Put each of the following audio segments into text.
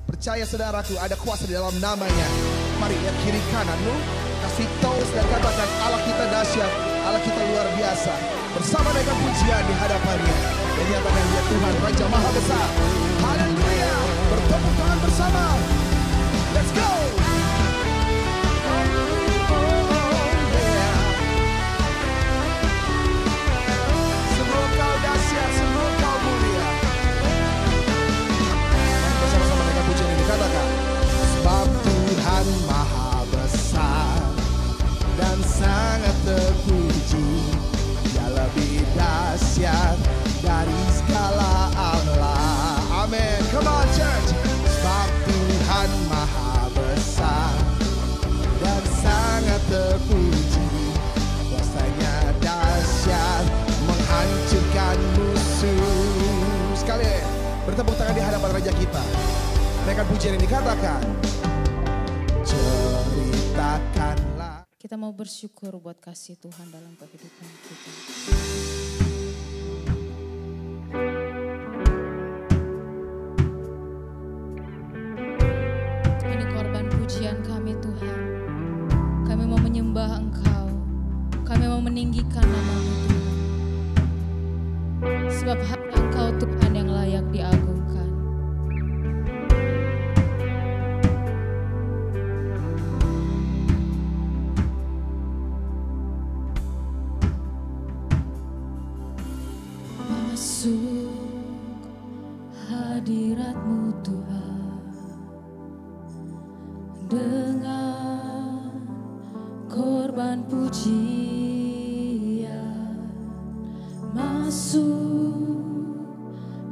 Percaya saudaraku, ada kuasa di dalam namanya. Mari lihat kiri kananmu, kasih toast dan katakan Allah kita dahsyat, Allah kita luar biasa. Bersama dengan pujian di hadapannya, dan nyatakan dia Tuhan Raja Maha Besar. Haleluya. Bertepuk tangan bersama. Let's go. Sungguh kau dahsyat, sungguh kau mulia. Mari bersama-sama dengan pujian ini katakan, sebab Tuhan Maha Besar dan sangat terpuji, Dia lebih dahsyat dari segala Allah. Amin. Come on church. Sebab Tuhan Maha Besar dan sangat terpuji, kuasanya dahsyat menghancurkan musuh. Sekali bertepuk tangan di hadapan Raja kita. Naikkan pujian ini, katakan, ceritakanlah. Kita mau bersyukur buat kasih Tuhan dalam kehidupan kita. Ini korban pujian kami Tuhan. Kami mau menyembah Engkau. Kami mau meninggikan nama-Mu Tuhan. Sebab hanya Engkau Tuhan yang layak diagungkan. Masuk hadirat-Mu Tuhan dengan korban pujian. Masuk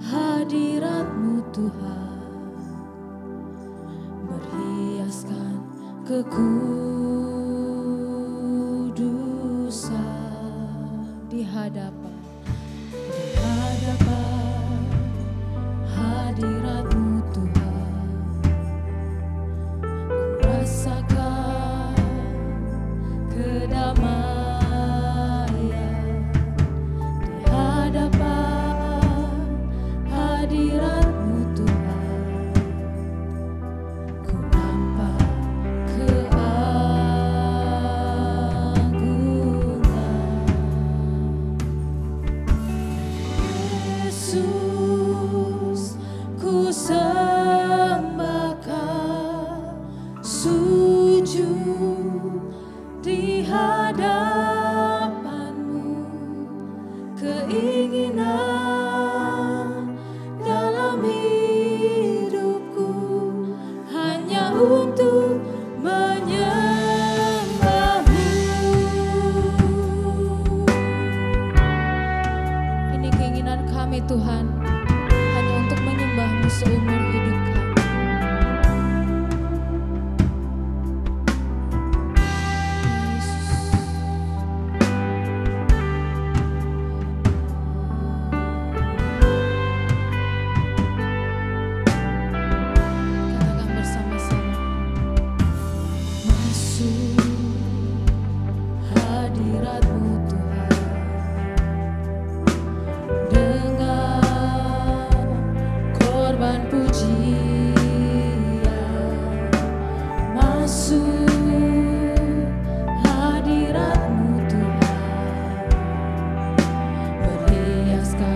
hadirat-Mu Tuhan, berhiaskan kekudusan di hadapan hadirat-Mu Tuhan. Ku rasakan kedamaian di hadapan hadirat-Mu Tuhan. Ku nampak keagungan. Yesus, ku sembahkan, sujud di hadapan-Mu. Keinginan dalam hidupku hanya untuk menyembah-Mu. Ini keinginan kami Tuhan, hanya untuk menyembah-Mu seumur hidup kami. Katakan bersama-sama. Masuk hadirat-Mu Tuhan dengan korban pujian. Masuk hadirat-Mu Tuhan, berhiaskan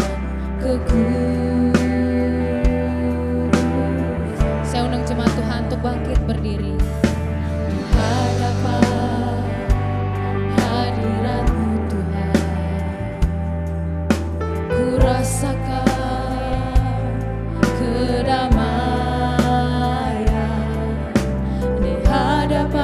Saya undang jemaat Tuhan untuk bangkit berdiri di hadapan hadirat-Mu Tuhan. Ku rasakan kedamaian di hadapan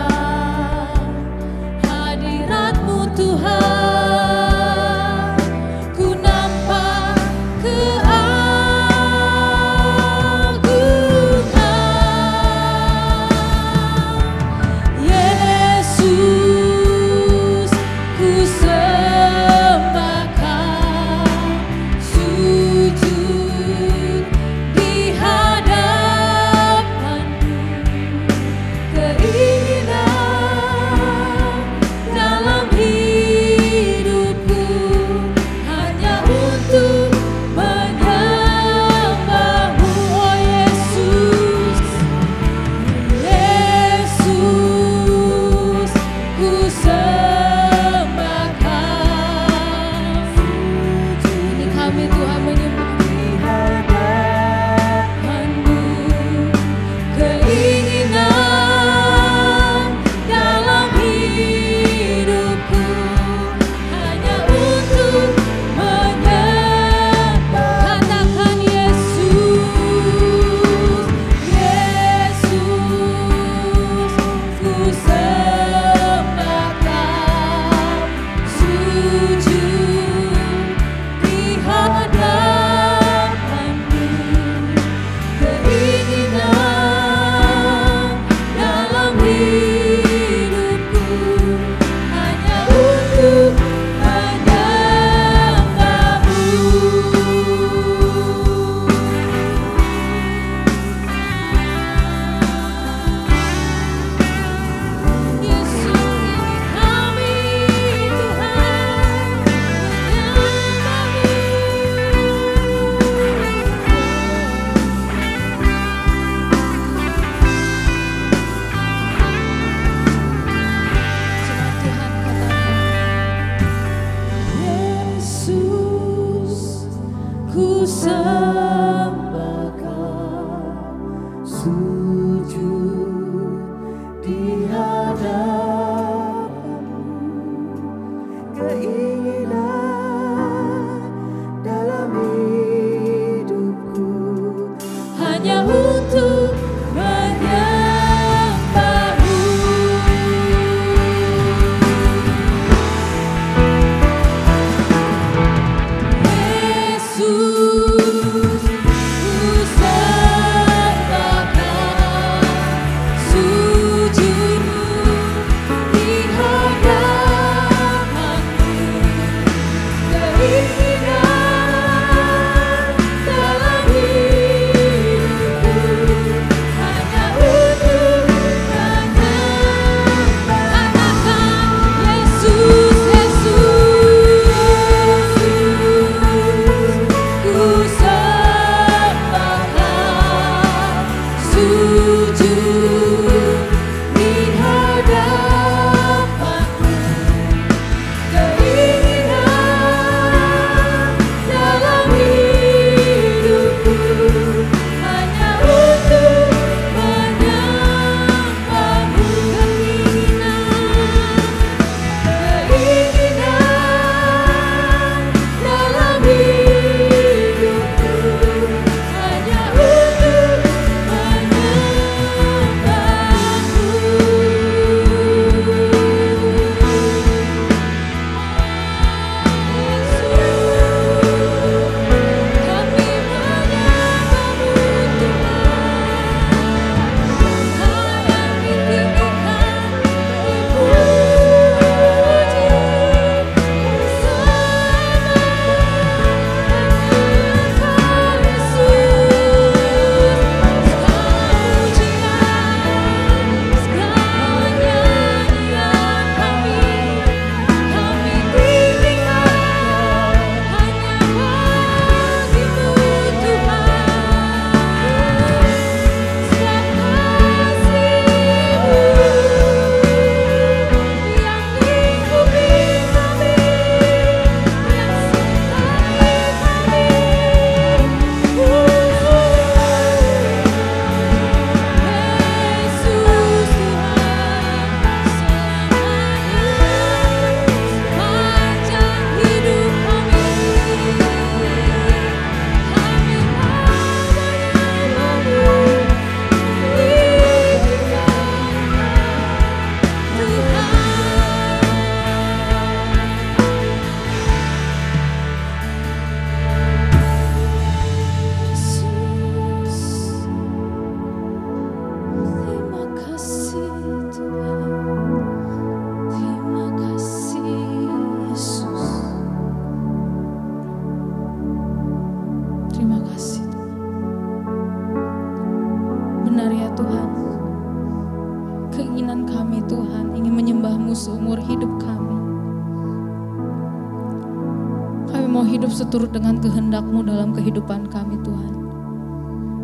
Seturut dengan kehendak-Mu dalam kehidupan kami Tuhan.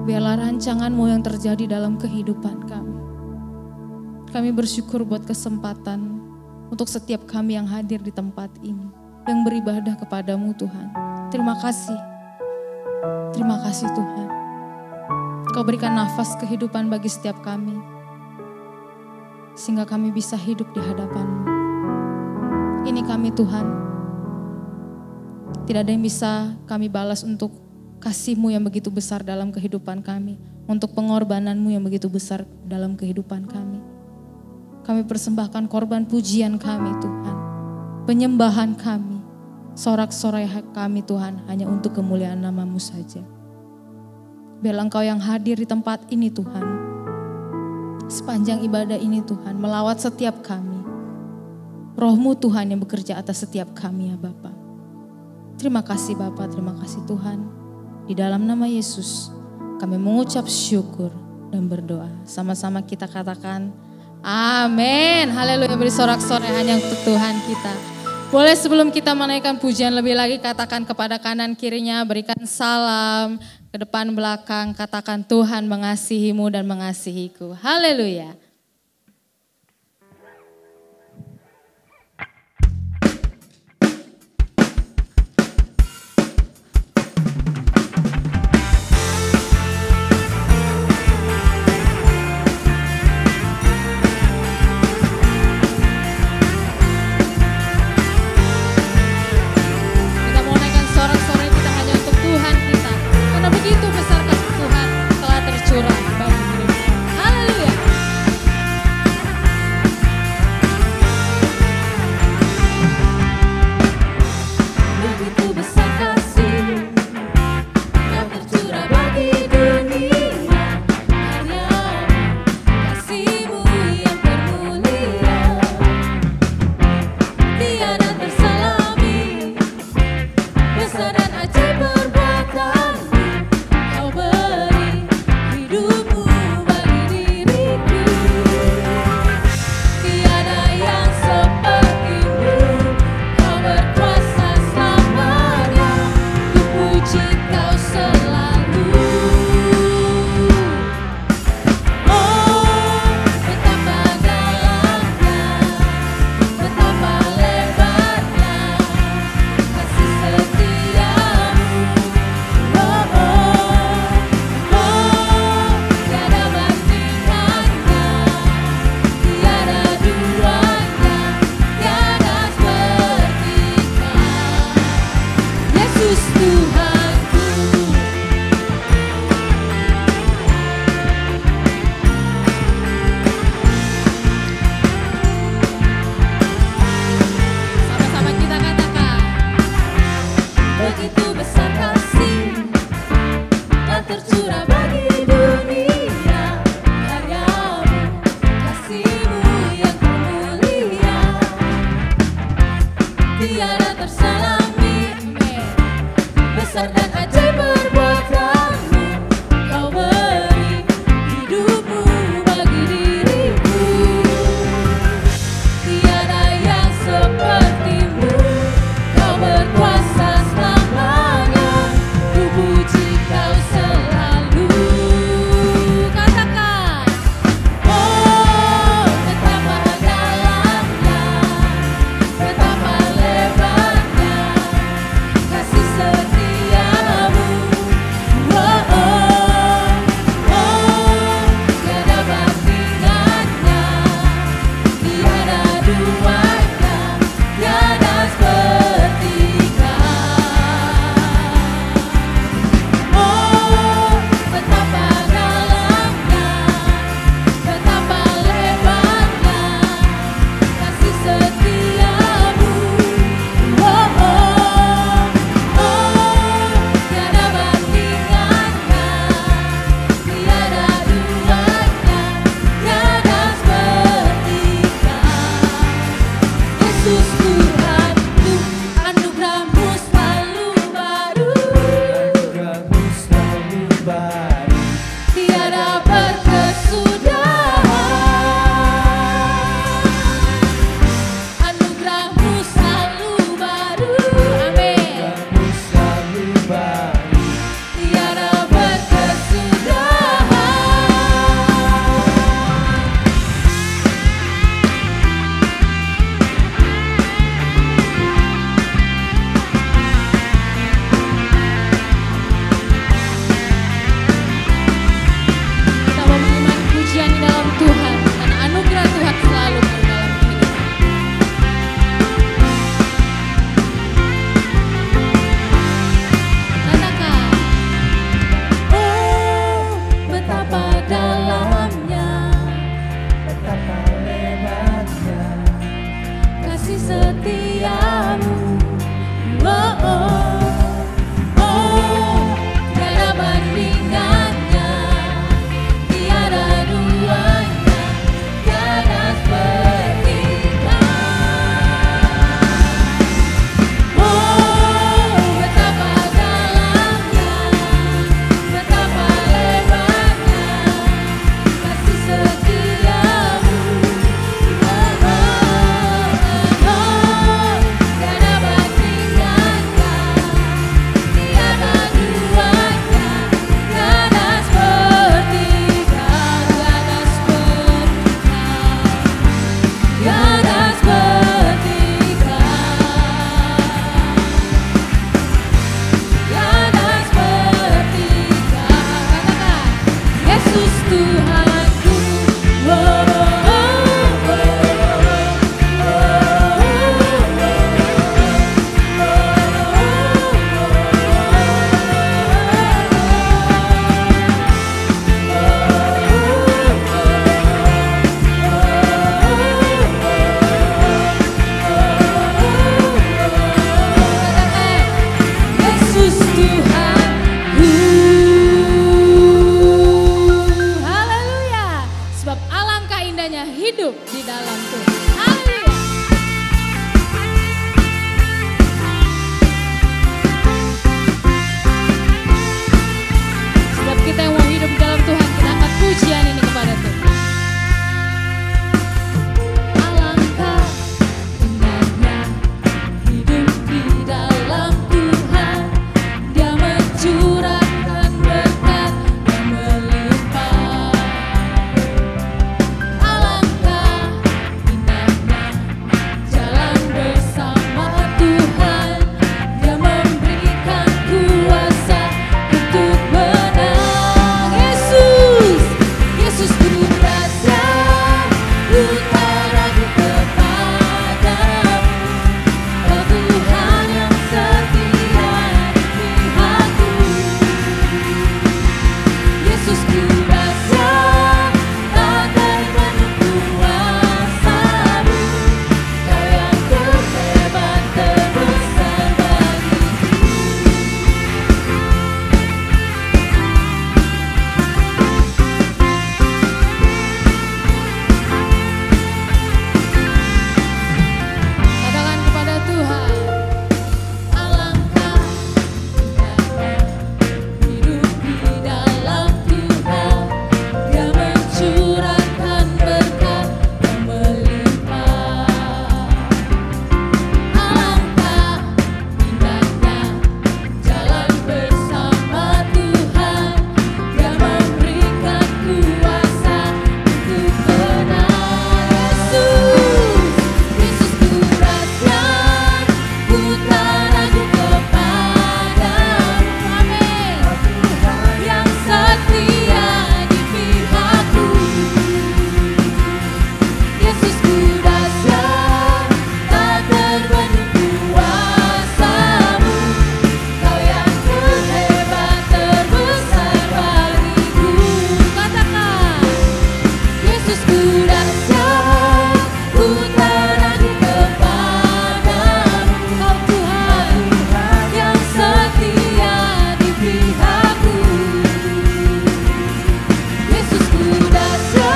Biarlah rancangan-Mu yang terjadi dalam kehidupan kami. Kami bersyukur buat kesempatan untuk setiap kami yang hadir di tempat ini, yang beribadah kepada-Mu Tuhan. Terima kasih. Terima kasih Tuhan. Kau berikan nafas kehidupan bagi setiap kami, sehingga kami bisa hidup di hadapan-Mu. Ini kami Tuhan. Tidak ada yang bisa kami balas untuk kasih-Mu yang begitu besar dalam kehidupan kami. Untuk pengorbanan-Mu yang begitu besar dalam kehidupan kami. Kami persembahkan korban pujian kami Tuhan. Penyembahan kami. Sorak-sorai kami Tuhan hanya untuk kemuliaan nama-Mu saja. Biarlah Engkau yang hadir di tempat ini Tuhan. Sepanjang ibadah ini Tuhan melawat setiap kami. Roh-Mu Tuhan yang bekerja atas setiap kami ya Bapa. Terima kasih Bapa, terima kasih Tuhan. Di dalam nama Yesus kami mengucap syukur dan berdoa. Sama-sama kita katakan amin. Haleluya, beri sorak-sorai hanya untuk Tuhan kita. Boleh sebelum kita menaikkan pujian lebih lagi, katakan kepada kanan kirinya, berikan salam ke depan belakang, katakan Tuhan mengasihimu dan mengasihiku. Haleluya. karyanya hidup di dalam Tuhan. Haleluya. Setiap kita yang mau hidup di dalam Tuhan, kita angkat pujian ini kepada Tuhan. Alangkah indahnya hidup di dalam Tuhan, Dia mencurahkan berkat yang melimpah. Alangkah indahnya jalan bersama Tuhan, Dia memberikan kuasa untuk menang. Yesus, Yesus ku rasa, ku tak ragu kepadamu. Kau Tuhan yang setia di pihakku. Yesus ku rasa, tak terbentuk kuasamu. Kau yang terhebat terbesar bagiku. Katakan kepada Tuhan, alangkah indahnya hidup di dalam Tuhan, Dia mencurahkan berkat yang melimpah. Alangkah indahnya jalan bersama Tuhan, Dia memberikan kuasa untuk menang. Yesus, Yesus ku rasa, ku tak ragu kepadamu. Amin. Yang setia di pihakku. Yesus ku rasa, tak terbentuk kuasamu. Kau yang terhebat terbesar bagiku. Katakan, Yesus ku rasa, ku tak ragu kepadamu. Kau Tuhan yang setia di pihakku. Yesus ku rasa,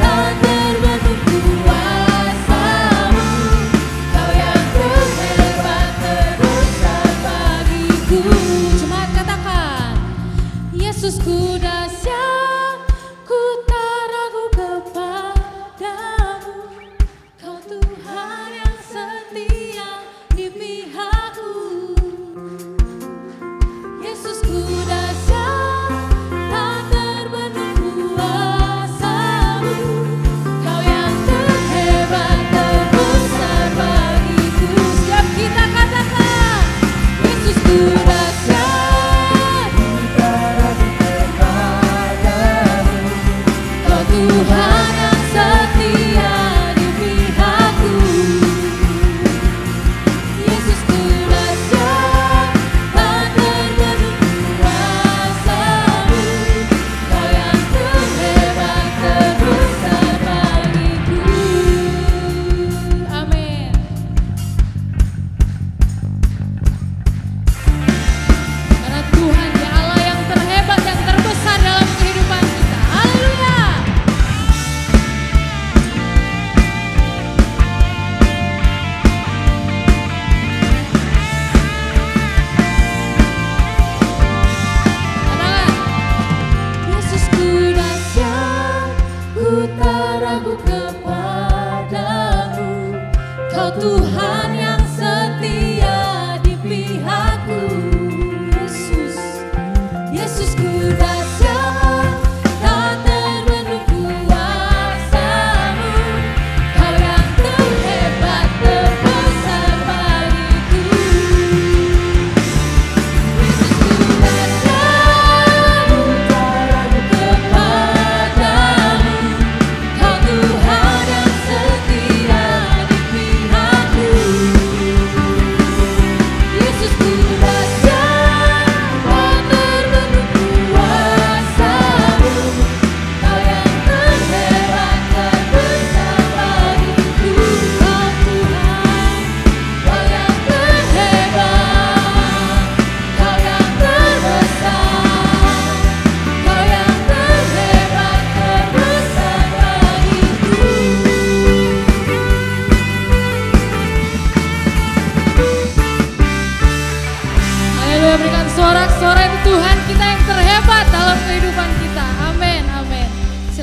tak terbentuk kuasamu. Kau yang terhebat terbesar bagiku. Jemaat katakan, Yesus ku dahsyat, ku tak ragu kepadamu. Kau Tuhan yang setia di pihakku. Yesus ku dahsyat, tak terbentuk kuasamu. Kau yang terhebat terbesar bagiku. Setiap kita katakan, Yesus ku dahsyat, Kau Tuhan yang setia di pihakku. Yesus ku dahsyat, tak terbentuk kuasamu. Kau yang terhebat terbesar bagiku. Amin. Karena Tuhan Dia Allah yang terhebat dan terbesar dalam kehidupan kita. Haleluya.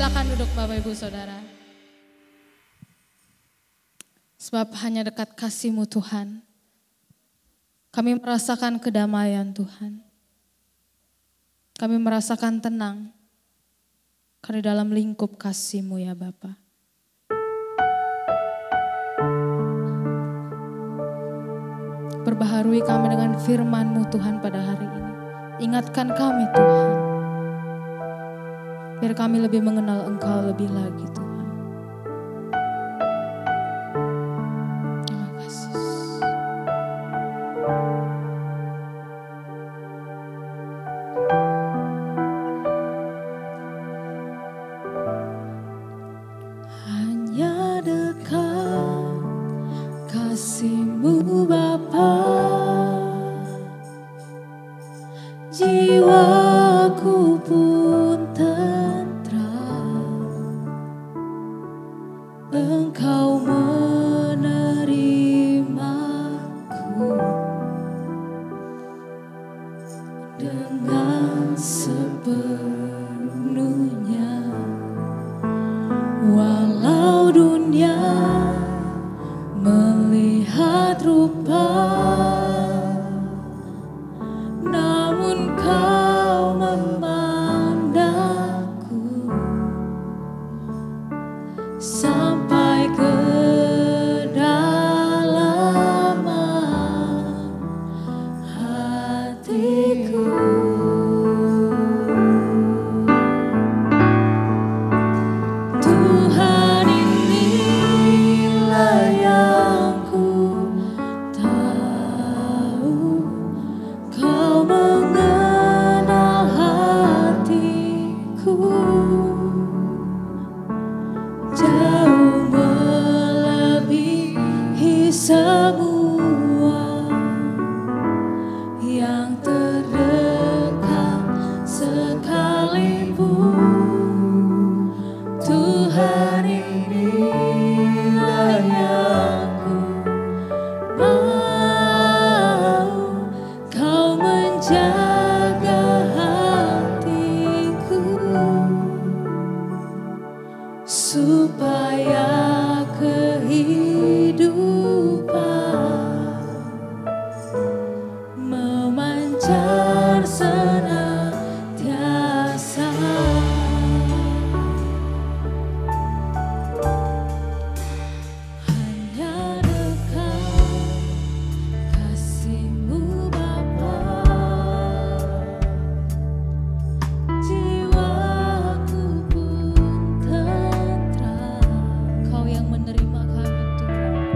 Silakan duduk Bapak Ibu Saudara. Sebab hanya dekat kasih-Mu Tuhan, kami merasakan kedamaian Tuhan. Kami merasakan tenang, karena dalam lingkup kasih-Mu ya Bapa. Perbaharui kami dengan firman-Mu Tuhan pada hari ini. Ingatkan kami Tuhan, biar kami lebih mengenal Engkau lebih lagi Tuhan. Terima kasih. Hanya dekat kasih-Mu Bapa, jiwaku pun tentram. Engkau menerimaku dengan sepenuhnya. Walau dunia melihat rupa, namun Kau memandangku sampai ke kedalaman hatiku. Tuhan, inilah yang ku tahu, Kau mengenal hatiku jauh melebihi semua yang terdekat sekalipun. Tuhan, inilah yang ku mau, Kau menjaga hatiku supaya kehidupan memancar senantiasa. Hanya dekat kasih-Mu Bapa, jiwaku pun tentram. Kau yang menerima kami Tuhan.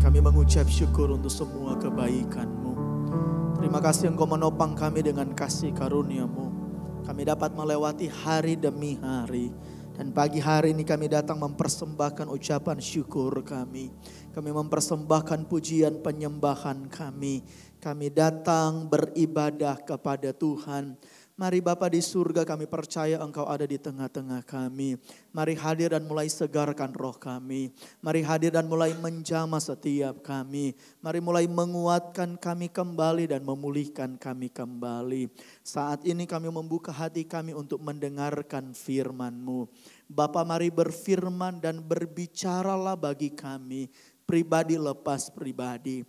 Kami mengucap syukur untuk semua kebaikan-Mu. Terima kasih Engkau menopang kami dengan kasih karunia-Mu. Kami dapat melewati hari demi hari. Dan pagi hari ini kami datang mempersembahkan ucapan syukur kami. Kami mempersembahkan pujian penyembahan kami. Kami datang beribadah kepada Tuhan. Mari Bapa di surga, kami percaya Engkau ada di tengah-tengah kami. Mari hadir dan mulai segarkan roh kami. Mari hadir dan mulai menjamah setiap kami. Mari mulai menguatkan kami kembali dan memulihkan kami kembali. Saat ini kami membuka hati kami untuk mendengarkan firman-Mu. Bapa, mari berfirman dan berbicaralah bagi kami, pribadi lepas pribadi.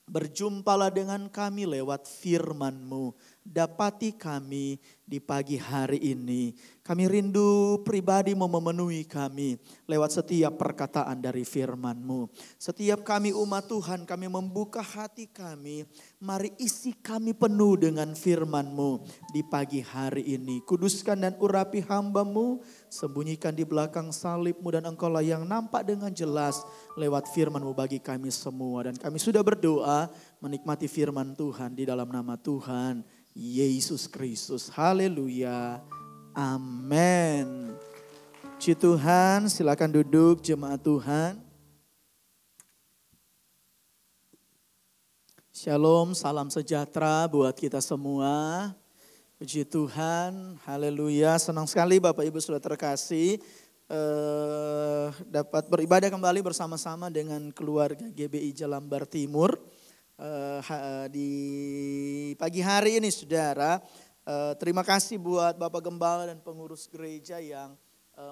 Berjumpalah dengan kami lewat firman-Mu. Dapati kami di pagi hari ini. Kami rindu pribadi mau memenuhi kami lewat setiap perkataan dari firman-Mu. Setiap kami umat Tuhan, kami membuka hati kami. Mari isi kami penuh dengan firman-Mu di pagi hari ini. Kuduskan dan urapi hamba-Mu, sembunyikan di belakang salib-Mu, dan Engkaulah yang nampak dengan jelas lewat firman-Mu bagi kami semua. Dan kami sudah berdoa menikmati firman Tuhan di dalam nama Tuhan Yesus Kristus. Haleluya. Amin. Puji Tuhan, silakan duduk jemaat Tuhan. Shalom, salam sejahtera buat kita semua. Puji Tuhan, haleluya. Senang sekali Bapak Ibu sudah terkasih dapat beribadah kembali bersama-sama dengan keluarga GBI Jelambar Timur. Di pagi hari ini saudara, terima kasih buat Bapak Gembala dan pengurus gereja yang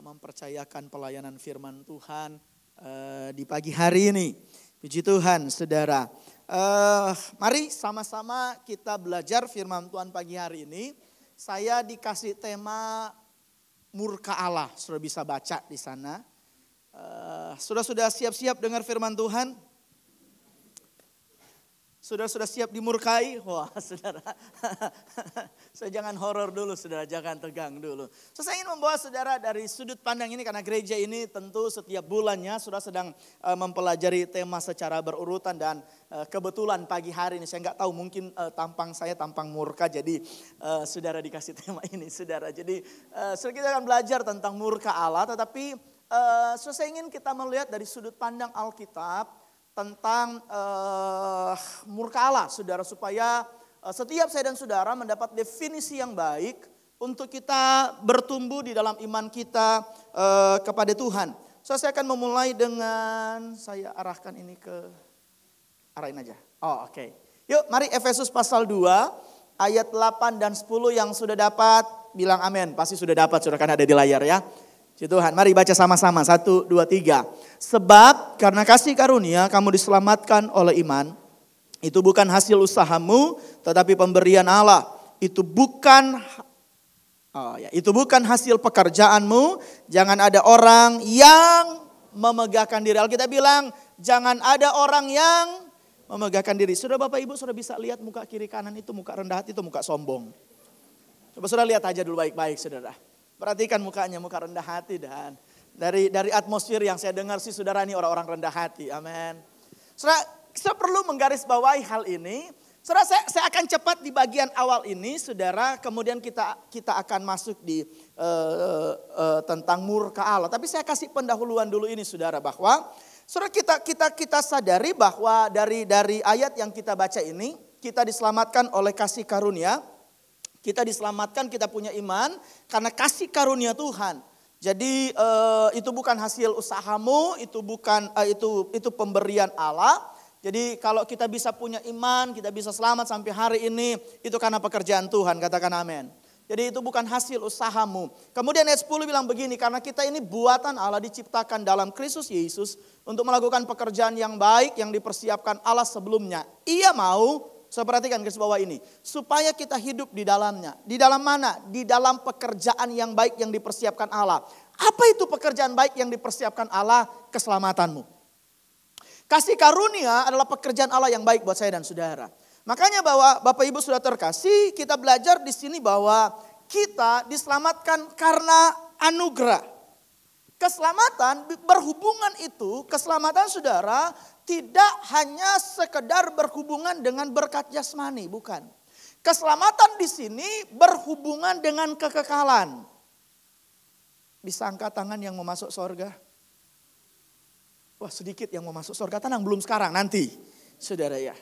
mempercayakan pelayanan firman Tuhan di pagi hari ini. Puji Tuhan saudara. Mari sama-sama kita belajar firman Tuhan pagi hari ini. Saya dikasih tema murka Allah, sudah bisa baca di sana. Sudah siap-siap dengar firman Tuhan? Sudah siap dimurkai? Wah saudara, saya jangan horor dulu saudara, jangan tegang dulu. So, saya ingin membawa saudara dari sudut pandang ini karena gereja ini tentu setiap bulannya sudah sedang mempelajari tema secara berurutan. Dan kebetulan pagi hari ini saya nggak tahu mungkin tampang saya tampang murka, jadi saudara dikasih tema ini saudara. Jadi kita akan belajar tentang murka Allah, tetapi saya ingin kita melihat dari sudut pandang Alkitab tentang murka Allah, saudara, supaya setiap saya dan saudara mendapat definisi yang baik untuk kita bertumbuh di dalam iman kita kepada Tuhan. So, saya akan memulai dengan saya arahkan ini ke arahin aja. Oh, oke. Yuk, mari Efesus pasal 2 ayat 8 dan 10 yang sudah dapat bilang amin. Pasti sudah dapat, saudara, kan ada di layar ya. Tuhan, mari baca sama-sama. 1, 2, 3. Sebab karena kasih karunia kamu diselamatkan oleh iman. Itu bukan hasil usahamu, tetapi pemberian Allah. Itu bukan hasil pekerjaanmu. Jangan ada orang yang memegahkan diri. Alkitab bilang, jangan ada orang yang memegahkan diri. Sudah Bapak Ibu sudah bisa lihat muka kiri kanan itu, muka rendah hati itu muka sombong. Coba sudah lihat aja dulu baik-baik saudara. Perhatikan mukanya, muka rendah hati, dan dari atmosfer yang saya dengar sih saudara ini orang-orang rendah hati. Amin. Saudara, saya perlu menggarisbawahi hal ini. Saudara, saya akan cepat di bagian awal ini, saudara. Kemudian kita akan masuk di tentang murka Allah. Tapi saya kasih pendahuluan dulu ini, saudara, bahwa saudara kita sadari bahwa dari ayat yang kita baca ini, kita diselamatkan oleh kasih karunia. Kita diselamatkan, kita punya iman karena kasih karunia Tuhan. Jadi itu bukan hasil usahamu, itu pemberian Allah. Jadi kalau kita bisa punya iman, kita bisa selamat sampai hari ini, itu karena pekerjaan Tuhan, katakan amin. Jadi itu bukan hasil usahamu. Kemudian ayat 10 bilang begini, karena kita ini buatan Allah, diciptakan dalam Kristus Yesus untuk melakukan pekerjaan yang baik yang dipersiapkan Allah sebelumnya. Ia mau, saya perhatikan garis bawah ini, supaya kita hidup di dalamnya. Di dalam mana? Di dalam pekerjaan yang baik yang dipersiapkan Allah. Apa itu pekerjaan baik yang dipersiapkan Allah? Keselamatanmu. Kasih karunia adalah pekerjaan Allah yang baik buat saya dan saudara. Makanya bahwa Bapak Ibu sudah terkasih, kita belajar di sini bahwa kita diselamatkan karena anugerah. Keselamatan berhubungan itu, keselamatan saudara tidak hanya sekedar berhubungan dengan berkat jasmani, bukan. Keselamatan di sini berhubungan dengan kekekalan. Bisa angkat tangan yang mau masuk surga? Wah, sedikit yang mau masuk surga, tenang, belum sekarang, nanti. Saudara ya.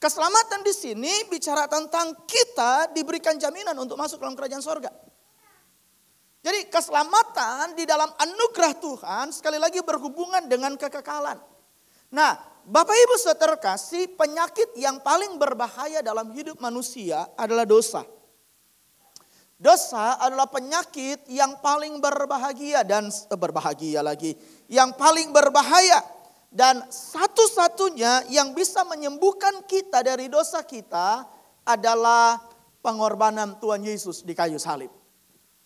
Keselamatan di sini bicara tentang kita diberikan jaminan untuk masuk dalam kerajaan surga. Jadi keselamatan di dalam anugerah Tuhan sekali lagi berhubungan dengan kekekalan. Nah, Bapak Ibu saudara terkasih, penyakit yang paling berbahaya dalam hidup manusia adalah dosa. Dosa adalah penyakit yang paling yang paling berbahaya. Dan satu-satunya yang bisa menyembuhkan kita dari dosa kita adalah pengorbanan Tuhan Yesus di kayu salib.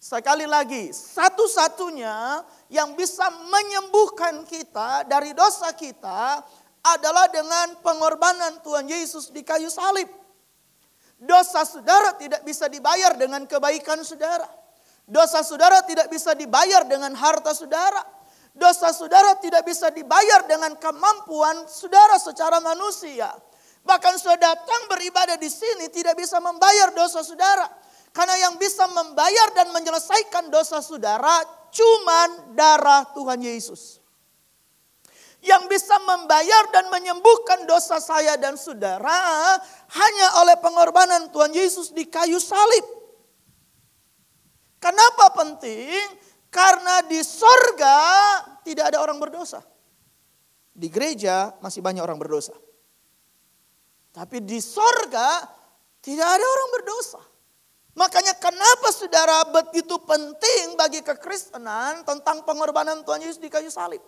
Sekali lagi, satu-satunya yang bisa menyembuhkan kita dari dosa kita adalah dengan pengorbanan Tuhan Yesus di kayu salib. Dosa saudara tidak bisa dibayar dengan kebaikan saudara. Dosa saudara tidak bisa dibayar dengan harta saudara. Dosa saudara tidak bisa dibayar dengan kemampuan saudara secara manusia. Bahkan saudara datang beribadah di sini tidak bisa membayar dosa saudara. Karena yang bisa membayar dan menyelesaikan dosa saudara cuman darah Tuhan Yesus. Yang bisa membayar dan menyembuhkan dosa saya dan saudara hanya oleh pengorbanan Tuhan Yesus di kayu salib. Kenapa penting? Karena di sorga tidak ada orang berdosa. Di gereja masih banyak orang berdosa. Tapi di sorga tidak ada orang berdosa. Makanya kenapa saudara begitu penting bagi kekristenan tentang pengorbanan Tuhan Yesus di kayu salib.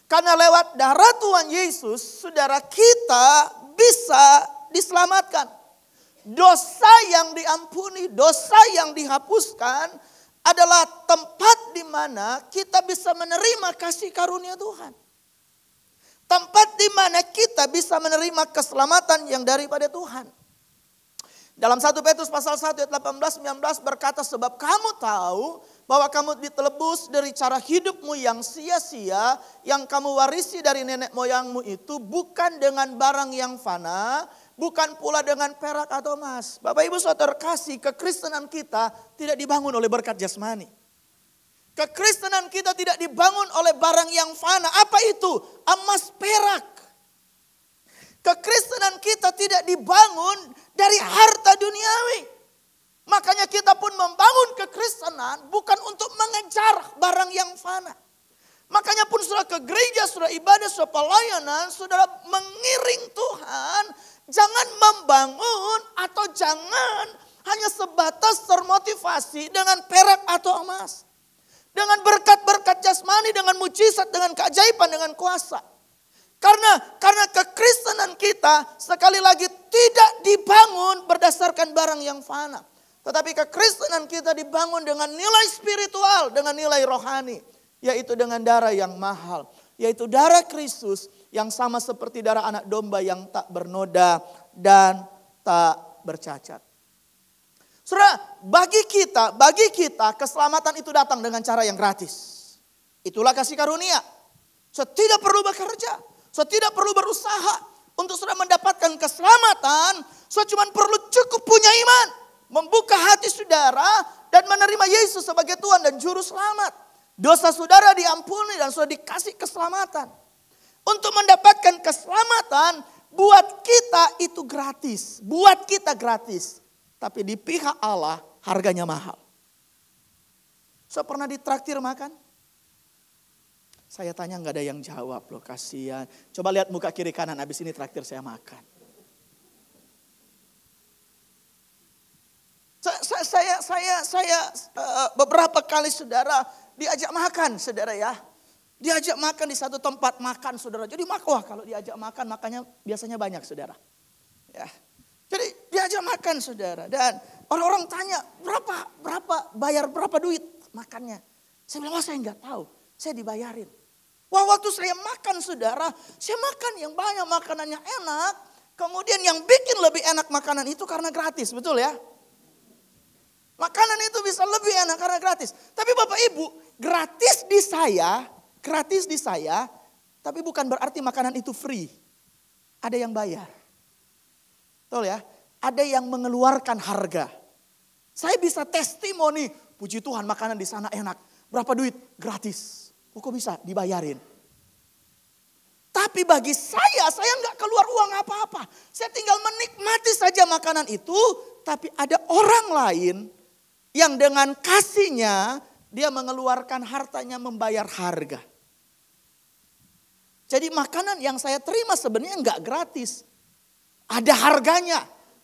Karena lewat darah Tuhan Yesus, saudara kita bisa diselamatkan. Dosa yang diampuni, dosa yang dihapuskan adalah tempat di mana kita bisa menerima kasih karunia Tuhan. Tempat di mana kita bisa menerima keselamatan yang daripada Tuhan. Dalam 1 Petrus pasal 1 ayat 18-19 berkata, sebab kamu tahu bahwa kamu ditebus dari cara hidupmu yang sia-sia, yang kamu warisi dari nenek moyangmu itu bukan dengan barang yang fana, bukan pula dengan perak atau emas. Bapak Ibu saudara terkasih, kekristenan kita tidak dibangun oleh berkat jasmani. Kekristenan kita tidak dibangun oleh barang yang fana. Apa itu? Emas, perak. Kekristenan kita tidak dibangun dari harta duniawi. Makanya kita pun membangun kekristenan bukan untuk mengejar barang yang fana. Makanya pun saudara ke gereja, saudara ibadah, saudara pelayanan, saudara mengiring Tuhan. Jangan membangun atau jangan hanya sebatas termotivasi dengan perak atau emas. Dengan berkat-berkat jasmani, dengan mujizat, dengan keajaiban, dengan kuasa. Karena kekristenan kita sekali lagi tidak dibangun berdasarkan barang yang fana. Tetapi kekristenan kita dibangun dengan nilai spiritual, dengan nilai rohani. Yaitu dengan darah yang mahal. Yaitu darah Kristus yang sama seperti darah anak domba yang tak bernoda dan tak bercacat. Saudara, bagi kita keselamatan itu datang dengan cara yang gratis. Itulah kasih karunia. Saudara tidak perlu bekerja. Saudara tidak perlu berusaha untuk saudara mendapatkan keselamatan. Saudara cuma perlu cukup punya iman. Membuka hati saudara dan menerima Yesus sebagai Tuhan dan Juru Selamat. Dosa saudara diampuni dan saudara dikasih keselamatan. Untuk mendapatkan keselamatan buat kita itu gratis. Buat kita gratis. Tapi di pihak Allah harganya mahal. Saudara pernah ditraktir makan? Saya tanya nggak ada yang jawab loh, kasihan. Coba lihat muka kiri kanan, habis ini traktir saya makan. Saya beberapa kali saudara diajak makan saudara ya. Diajak makan di satu tempat makan saudara. Jadi wah kalau diajak makan makannya biasanya banyak saudara. Ya. Jadi diajak makan saudara dan orang-orang tanya bayar berapa duit makannya. Saya bilang saya nggak tahu, saya dibayarin. Wah waktu saya makan saudara, saya makan yang banyak, makanannya enak. Kemudian yang bikin lebih enak makanan itu karena gratis, betul ya? Makanan itu bisa lebih enak karena gratis. Tapi Bapak Ibu, gratis di saya, tapi bukan berarti makanan itu free. Ada yang bayar. Betul ya? Ada yang mengeluarkan harga. Saya bisa testimoni, puji Tuhan makanan di sana enak. Berapa duit? Gratis. Kok bisa? Dibayarin. Tapi bagi saya nggak keluar uang apa-apa. Saya tinggal menikmati saja makanan itu. Tapi ada orang lain yang dengan kasihnya dia mengeluarkan hartanya membayar harga. Jadi makanan yang saya terima sebenarnya nggak gratis. Ada harganya.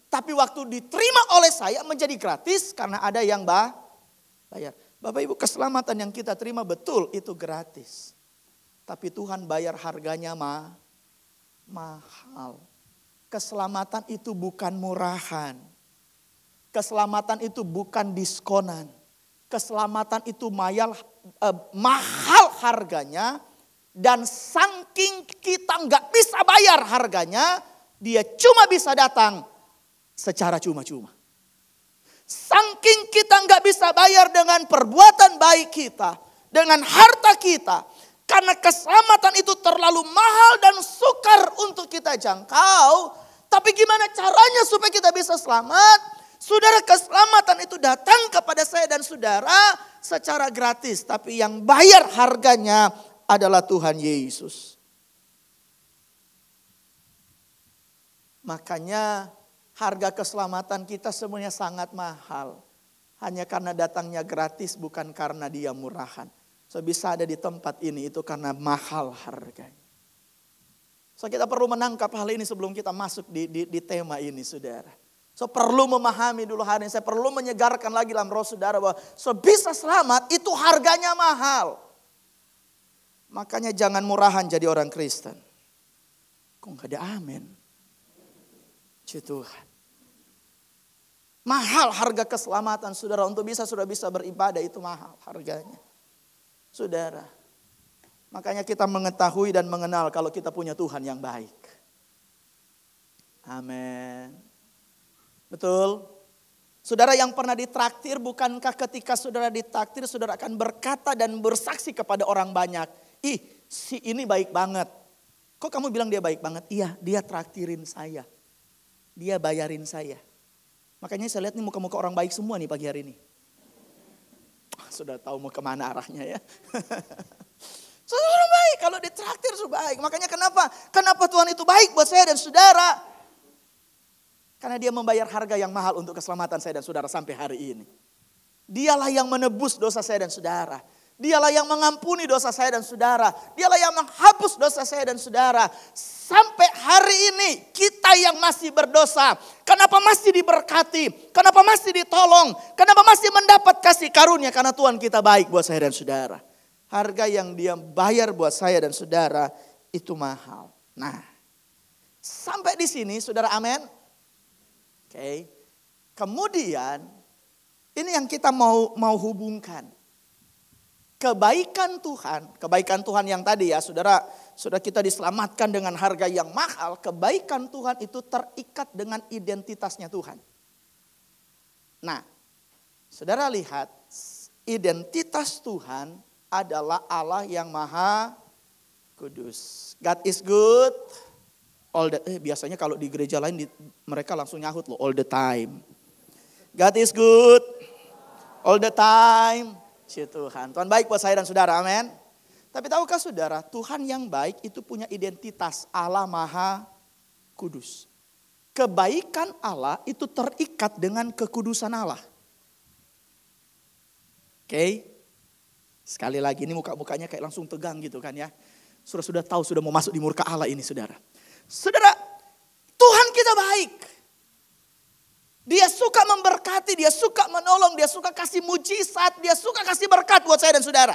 Tapi waktu diterima oleh saya menjadi gratis karena ada yang bayar. Bapak Ibu, keselamatan yang kita terima betul itu gratis. Tapi Tuhan bayar harganya mahal. Keselamatan itu bukan murahan. Keselamatan itu bukan diskonan. Keselamatan itu mahal harganya. Dan saking kita nggak bisa bayar harganya, dia cuma bisa datang secara cuma-cuma. Saking kita nggak bisa bayar dengan perbuatan baik kita, dengan harta kita, karena keselamatan itu terlalu mahal dan sukar untuk kita jangkau. Tapi gimana caranya supaya kita bisa selamat? Saudara, keselamatan itu datang kepada saya dan saudara secara gratis. Tapi yang bayar harganya adalah Tuhan Yesus. Makanya harga keselamatan kita semuanya sangat mahal. Hanya karena datangnya gratis, bukan karena dia murahan. So bisa ada di tempat ini itu karena mahal harganya. So kita perlu menangkap hal ini sebelum kita masuk di tema ini, saudara. So perlu memahami dulu hari ini. Saya perlu menyegarkan lagi dalam roh saudara bahwa so bisa selamat itu harganya mahal. Makanya jangan murahan jadi orang Kristen. Kok gak ada amin? Puji Tuhan. Mahal harga keselamatan saudara. Untuk sudah bisa beribadah itu mahal harganya. Saudara. Makanya kita mengetahui dan mengenal kalau kita punya Tuhan yang baik. Amin. Betul? Saudara yang pernah ditraktir, bukankah ketika saudara ditraktir saudara akan berkata dan bersaksi kepada orang banyak. Ih, si ini baik banget. Kok kamu bilang dia baik banget? Iya, dia traktirin saya. Dia bayarin saya. Makanya saya lihat nih muka-muka orang baik semua nih pagi hari ini. Sudah tahu mau kemana arahnya ya. Saudara orang baik, kalau ditraktir sudah baik. Makanya kenapa Tuhan itu baik buat saya dan saudara? Karena dia membayar harga yang mahal untuk keselamatan saya dan saudara sampai hari ini. Dialah yang menebus dosa saya dan saudara. Dialah yang mengampuni dosa saya dan saudara. Dialah yang menghapus dosa saya dan saudara. Sampai hari ini kita yang masih berdosa. Kenapa masih diberkati? Kenapa masih ditolong? Kenapa masih mendapat kasih karunia? Karena Tuhan kita baik buat saya dan saudara. Harga yang dia bayar buat saya dan saudara itu mahal. Nah, sampai di sini saudara, amin. Oke. Kemudian ini yang kita mau hubungkan. Kebaikan Tuhan yang tadi ya saudara, sudah kita diselamatkan dengan harga yang mahal. Kebaikan Tuhan itu terikat dengan identitasnya Tuhan. Nah, saudara lihat identitas Tuhan adalah Allah yang maha kudus. God is good. Biasanya kalau di gereja lain mereka langsung nyahut loh, all the time. God is good. All the time. Tuhan baik buat saya dan saudara, amin. Tapi tahukah saudara, Tuhan yang baik itu punya identitas Allah maha kudus. Kebaikan Allah itu terikat dengan kekudusan Allah. Oke. Sekali lagi ini muka-mukanya kayak langsung tegang gitu kan ya. Sudah tahu sudah mau masuk di murka Allah ini saudara. Saudara, Tuhan kita baik. Dia suka memberkati, dia suka menolong, dia suka kasih mujizat, dia suka kasih berkat buat saya dan saudara.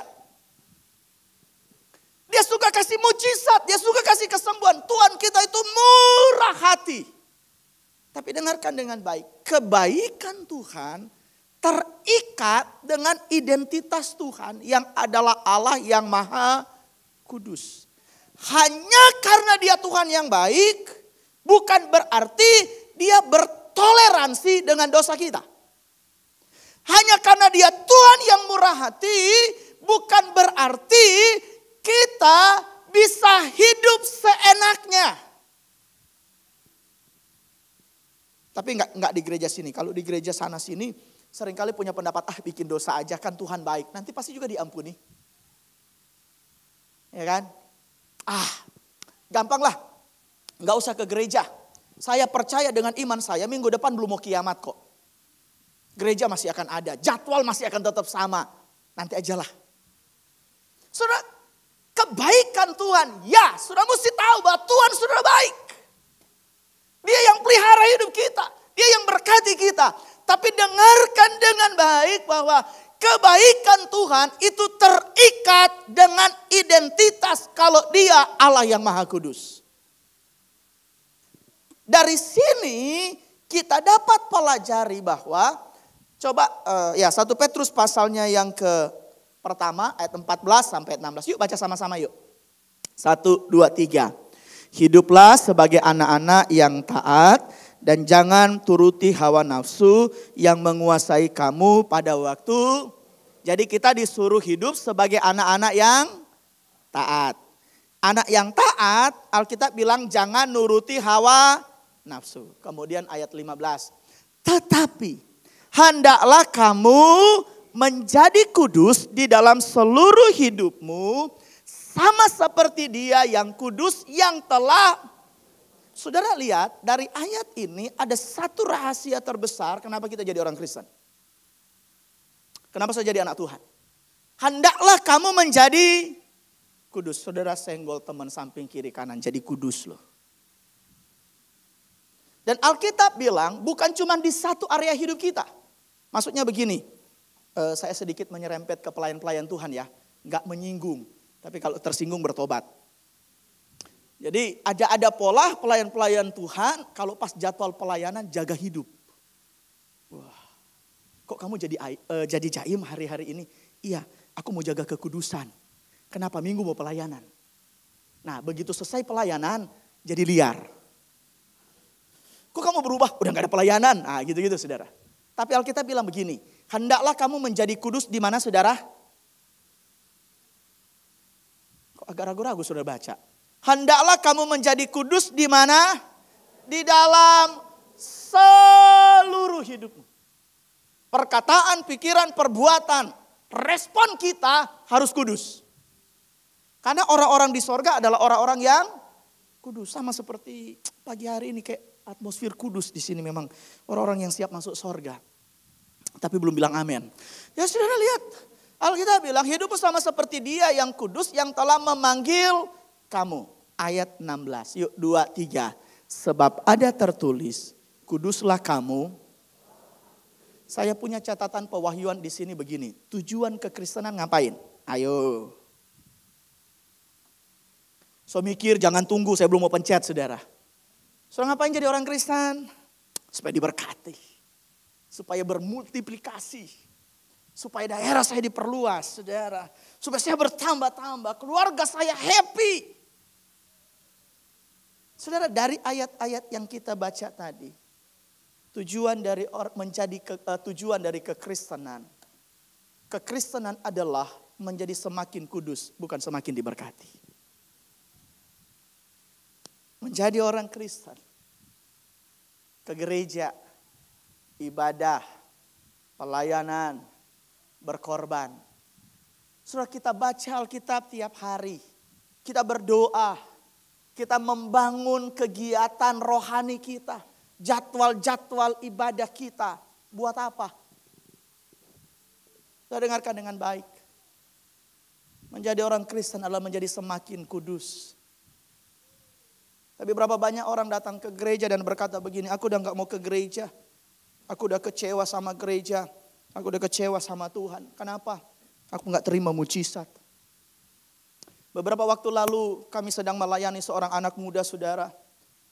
Dia suka kasih mujizat, dia suka kasih kesembuhan. Tuhan kita itu murah hati. Tapi dengarkan dengan baik, kebaikan Tuhan terikat dengan identitas Tuhan yang adalah Allah yang maha kudus. Hanya karena dia Tuhan yang baik, bukan berarti dia bertoleransi dengan dosa kita. Hanya karena dia Tuhan yang murah hati, bukan berarti kita bisa hidup seenaknya. Tapi enggak di gereja sini. Kalau di gereja sana sini seringkali punya pendapat, bikin dosa aja kan Tuhan baik. Nanti pasti juga diampuni. Ya kan? Gampang lah. Enggak usah ke gereja. Saya percaya dengan iman saya minggu depan belum mau kiamat kok. Gereja masih akan ada. Jadwal masih akan tetap sama. Nanti ajalah. Saudara, kebaikan Tuhan. Ya, saudara mesti tahu bahwa Tuhan sudah baik. Dia yang pelihara hidup kita. Dia yang berkati kita. Tapi dengarkan dengan baik bahwa kebaikan Tuhan itu terikat dengan identitas kalau Dia Allah yang Maha Kudus. Dari sini kita dapat pelajari bahwa, coba 1 Petrus pasalnya yang pertama ayat 14 sampai 16. Yuk baca sama-sama yuk. 1, 2, 3. Hiduplah sebagai anak-anak yang taat dan jangan turuti hawa nafsu yang menguasai kamu pada waktu. Jadi kita disuruh hidup sebagai anak-anak yang taat. Anak yang taat, Alkitab bilang jangan nuruti hawa nafsu. Kemudian ayat 15. Tetapi hendaklah kamu menjadi kudus di dalam seluruh hidupmu. Sama seperti Dia yang kudus yang telah. Saudara lihat dari ayat ini ada satu rahasia terbesar kenapa kita jadi orang Kristen. Kenapa saya jadi anak Tuhan. Hendaklah kamu menjadi kudus. Saudara senggol teman samping kiri kanan, jadi kudus loh. Dan Alkitab bilang bukan cuma di satu area hidup kita. Maksudnya begini, saya sedikit menyerempet ke pelayan-pelayan Tuhan ya. Gak menyinggung, tapi kalau tersinggung bertobat. Jadi ada pola pelayan-pelayan Tuhan kalau pas jadwal pelayanan jaga hidup. Wah, kok kamu jadi jaim hari-hari ini? Iya, aku mau jaga kekudusan. Kenapa? Minggu mau pelayanan. Nah, begitu selesai pelayanan jadi liar. Kok kamu berubah? Udah gak ada pelayanan. Nah, gitu-gitu saudara. Tapi Alkitab bilang begini, hendaklah kamu menjadi kudus di mana saudara? Kok agak ragu-ragu saudara baca? Hendaklah kamu menjadi kudus di mana? Di dalam seluruh hidupmu. Perkataan, pikiran, perbuatan, respon kita harus kudus. Karena orang-orang di sorga adalah orang-orang yang kudus. Sama seperti pagi hari ini kayak atmosfer kudus di sini memang. Orang-orang yang siap masuk sorga. Tapi belum bilang amin. Ya saudara lihat. Alkitab bilang hidup sama seperti Dia yang kudus yang telah memanggil kamu. Ayat 16. Yuk 2, 3. Sebab ada tertulis, kuduslah kamu. Saya punya catatan pewahyuan di sini begini. Tujuan kekristenan ngapain? Ayo. So mikir jangan tunggu, saya belum mau pencet saudara. So ngapain jadi orang Kristen? Supaya diberkati. Supaya bermultiplikasi. Supaya daerah saya diperluas saudara. Supaya saya bertambah-tambah. Keluarga saya happy. Saudara, dari ayat-ayat yang kita baca tadi, tujuan dari kekristenan. Kekristenan adalah menjadi semakin kudus, bukan semakin diberkati. Menjadi orang Kristen, ke gereja, ibadah, pelayanan, berkorban. Saudara, kita baca Alkitab tiap hari, kita berdoa. Kita membangun kegiatan rohani kita. Jadwal-jadwal ibadah kita. Buat apa? Kita dengarkan dengan baik. Menjadi orang Kristen adalah menjadi semakin kudus. Tapi berapa banyak orang datang ke gereja dan berkata begini, aku udah gak mau ke gereja. Aku udah kecewa sama gereja. Aku udah kecewa sama Tuhan. Kenapa? Aku gak terima mujizat. Beberapa waktu lalu kami sedang melayani seorang anak muda saudara.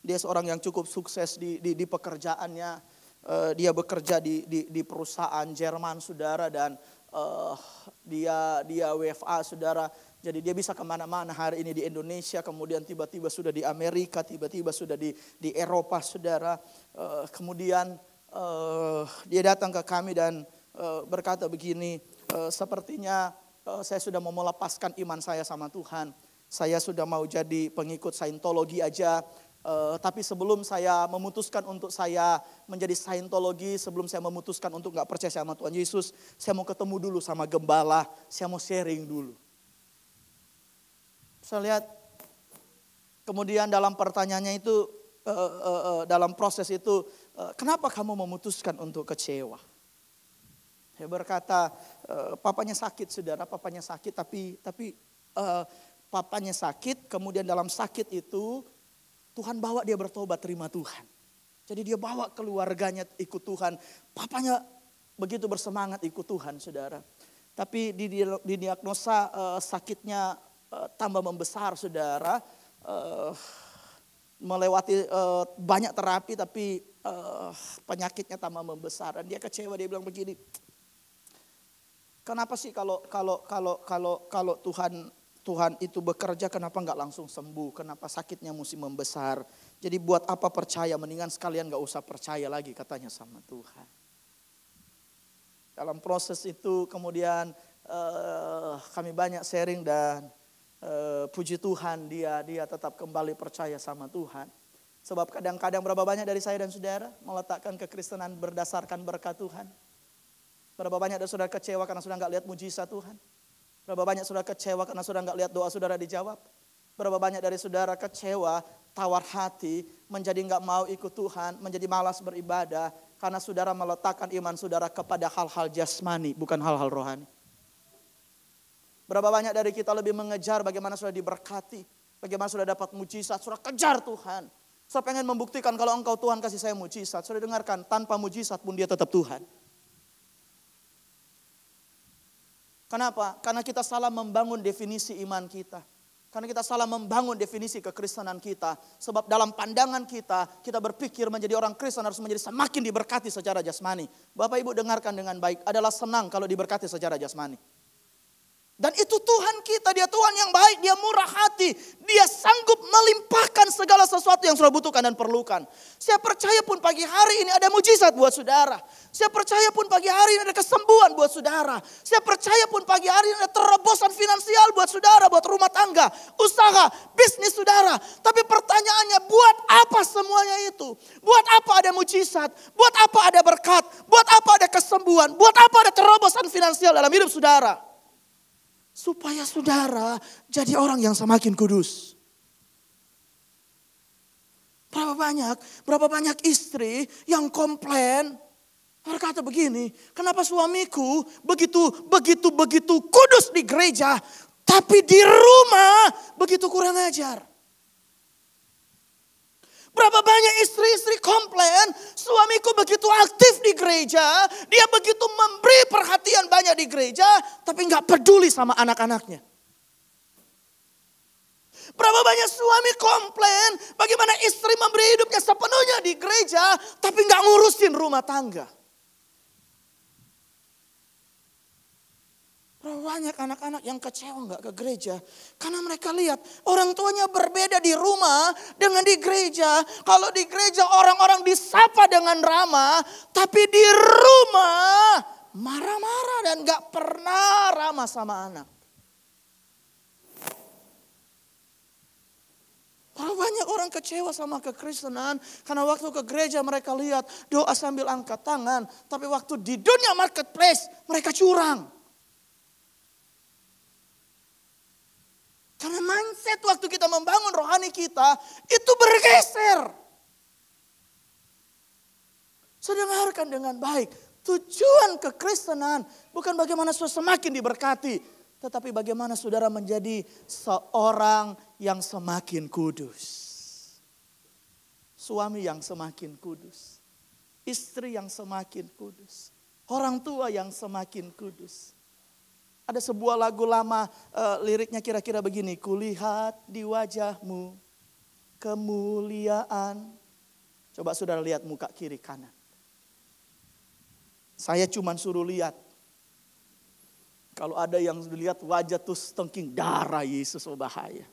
Dia seorang yang cukup sukses di pekerjaannya. Dia bekerja di perusahaan Jerman saudara. Dan dia WFA saudara. Jadi dia bisa kemana-mana hari ini di Indonesia. Kemudian tiba-tiba sudah di Amerika. Tiba-tiba sudah di Eropa saudara. Kemudian dia datang ke kami dan berkata begini. Sepertinya saya sudah mau melepaskan iman saya sama Tuhan. Saya sudah mau jadi pengikut Saintologi aja. Tapi sebelum saya memutuskan untuk saya menjadi Saintologi, sebelum saya memutuskan untuk gak percaya sama Tuhan Yesus, saya mau ketemu dulu sama gembala, saya mau sharing dulu. Saya lihat kemudian dalam pertanyaannya itu, dalam proses itu, kenapa kamu memutuskan untuk kecewa? Saya berkata, papanya sakit saudara, papanya sakit tapi papanya sakit, kemudian dalam sakit itu Tuhan bawa dia bertobat terima Tuhan. Jadi dia bawa keluarganya ikut Tuhan. Papanya begitu bersemangat ikut Tuhan saudara. Tapi di diagnosa sakitnya tambah membesar saudara. Melewati banyak terapi tapi penyakitnya tambah membesar. Dan dia kecewa, dia bilang begini. Kenapa sih kalau Tuhan itu bekerja, kenapa nggak langsung sembuh? Kenapa sakitnya mesti membesar? Jadi buat apa percaya? Mendingan sekalian nggak usah percaya lagi katanya sama Tuhan. Dalam proses itu kemudian kami banyak sharing dan puji Tuhan dia tetap kembali percaya sama Tuhan. Sebab kadang-kadang berapa banyak dari saya dan saudara meletakkan kekristenan berdasarkan berkat Tuhan. Berapa banyak dari saudara kecewa karena sudah nggak lihat mujizat Tuhan. Berapa banyak saudara kecewa karena saudara nggak lihat doa saudara dijawab. Berapa banyak dari saudara kecewa, tawar hati, menjadi nggak mau ikut Tuhan, menjadi malas beribadah. Karena saudara meletakkan iman saudara kepada hal-hal jasmani, bukan hal-hal rohani. Berapa banyak dari kita lebih mengejar bagaimana saudara diberkati, bagaimana saudara dapat mujizat, saudara kejar Tuhan. Saudara pengen membuktikan kalau engkau Tuhan kasih saya mujizat. Saudara dengarkan, tanpa mujizat pun dia tetap Tuhan. Kenapa? Karena kita salah membangun definisi iman kita. Karena kita salah membangun definisi kekristenan kita. Sebab dalam pandangan kita, kita berpikir menjadi orang Kristen harus menjadi semakin diberkati secara jasmani. Bapak Ibu dengarkan dengan baik, adalah senang kalau diberkati secara jasmani. Dan itu Tuhan kita, dia Tuhan yang baik, dia murah hati. Dia sanggup melimpahkan segala sesuatu yang saudara butuhkan dan perlukan. Saya percaya pun pagi hari ini ada mujizat buat saudara. Saya percaya pun pagi hari ini ada kesembuhan buat saudara. Saya percaya pun pagi hari ini ada terobosan finansial buat saudara, buat rumah tangga, usaha, bisnis saudara. Tapi pertanyaannya, buat apa semuanya itu? Buat apa ada mujizat? Buat apa ada berkat? Buat apa ada kesembuhan? Buat apa ada terobosan finansial dalam hidup saudara? Supaya saudara jadi orang yang semakin kudus. Berapa banyak istri yang komplain, berkata begini, kenapa suamiku begitu kudus di gereja, tapi di rumah begitu kurang ajar. Berapa banyak istri-istri komplain, suamiku begitu aktif di gereja, dia begitu memberi perhatian banyak di gereja, tapi gak peduli sama anak-anaknya. Berapa banyak suami komplain, bagaimana istri memberi hidupnya sepenuhnya di gereja, tapi gak ngurusin rumah tangga. Berapa banyak anak-anak yang kecewa gak ke gereja. Karena mereka lihat orang tuanya berbeda di rumah dengan di gereja. Kalau di gereja orang-orang disapa dengan ramah. Tapi di rumah marah-marah dan gak pernah ramah sama anak. Berapa banyak orang kecewa sama kekristenan. Karena waktu ke gereja mereka lihat doa sambil angkat tangan. Tapi waktu di dunia marketplace mereka curang. Karena mindset waktu kita membangun rohani kita itu bergeser. Saya dengarkan dengan baik. Tujuan kekristenan bukan bagaimana saudara semakin diberkati. Tetapi bagaimana saudara menjadi seorang yang semakin kudus. Suami yang semakin kudus. Istri yang semakin kudus. Orang tua yang semakin kudus. Ada sebuah lagu lama, liriknya kira-kira begini. Kulihat di wajahmu kemuliaan. Coba saudara lihat muka kiri kanan. Saya cuma suruh lihat. Kalau ada yang lihat wajah tuh setengking darah Yesus, oh bahaya.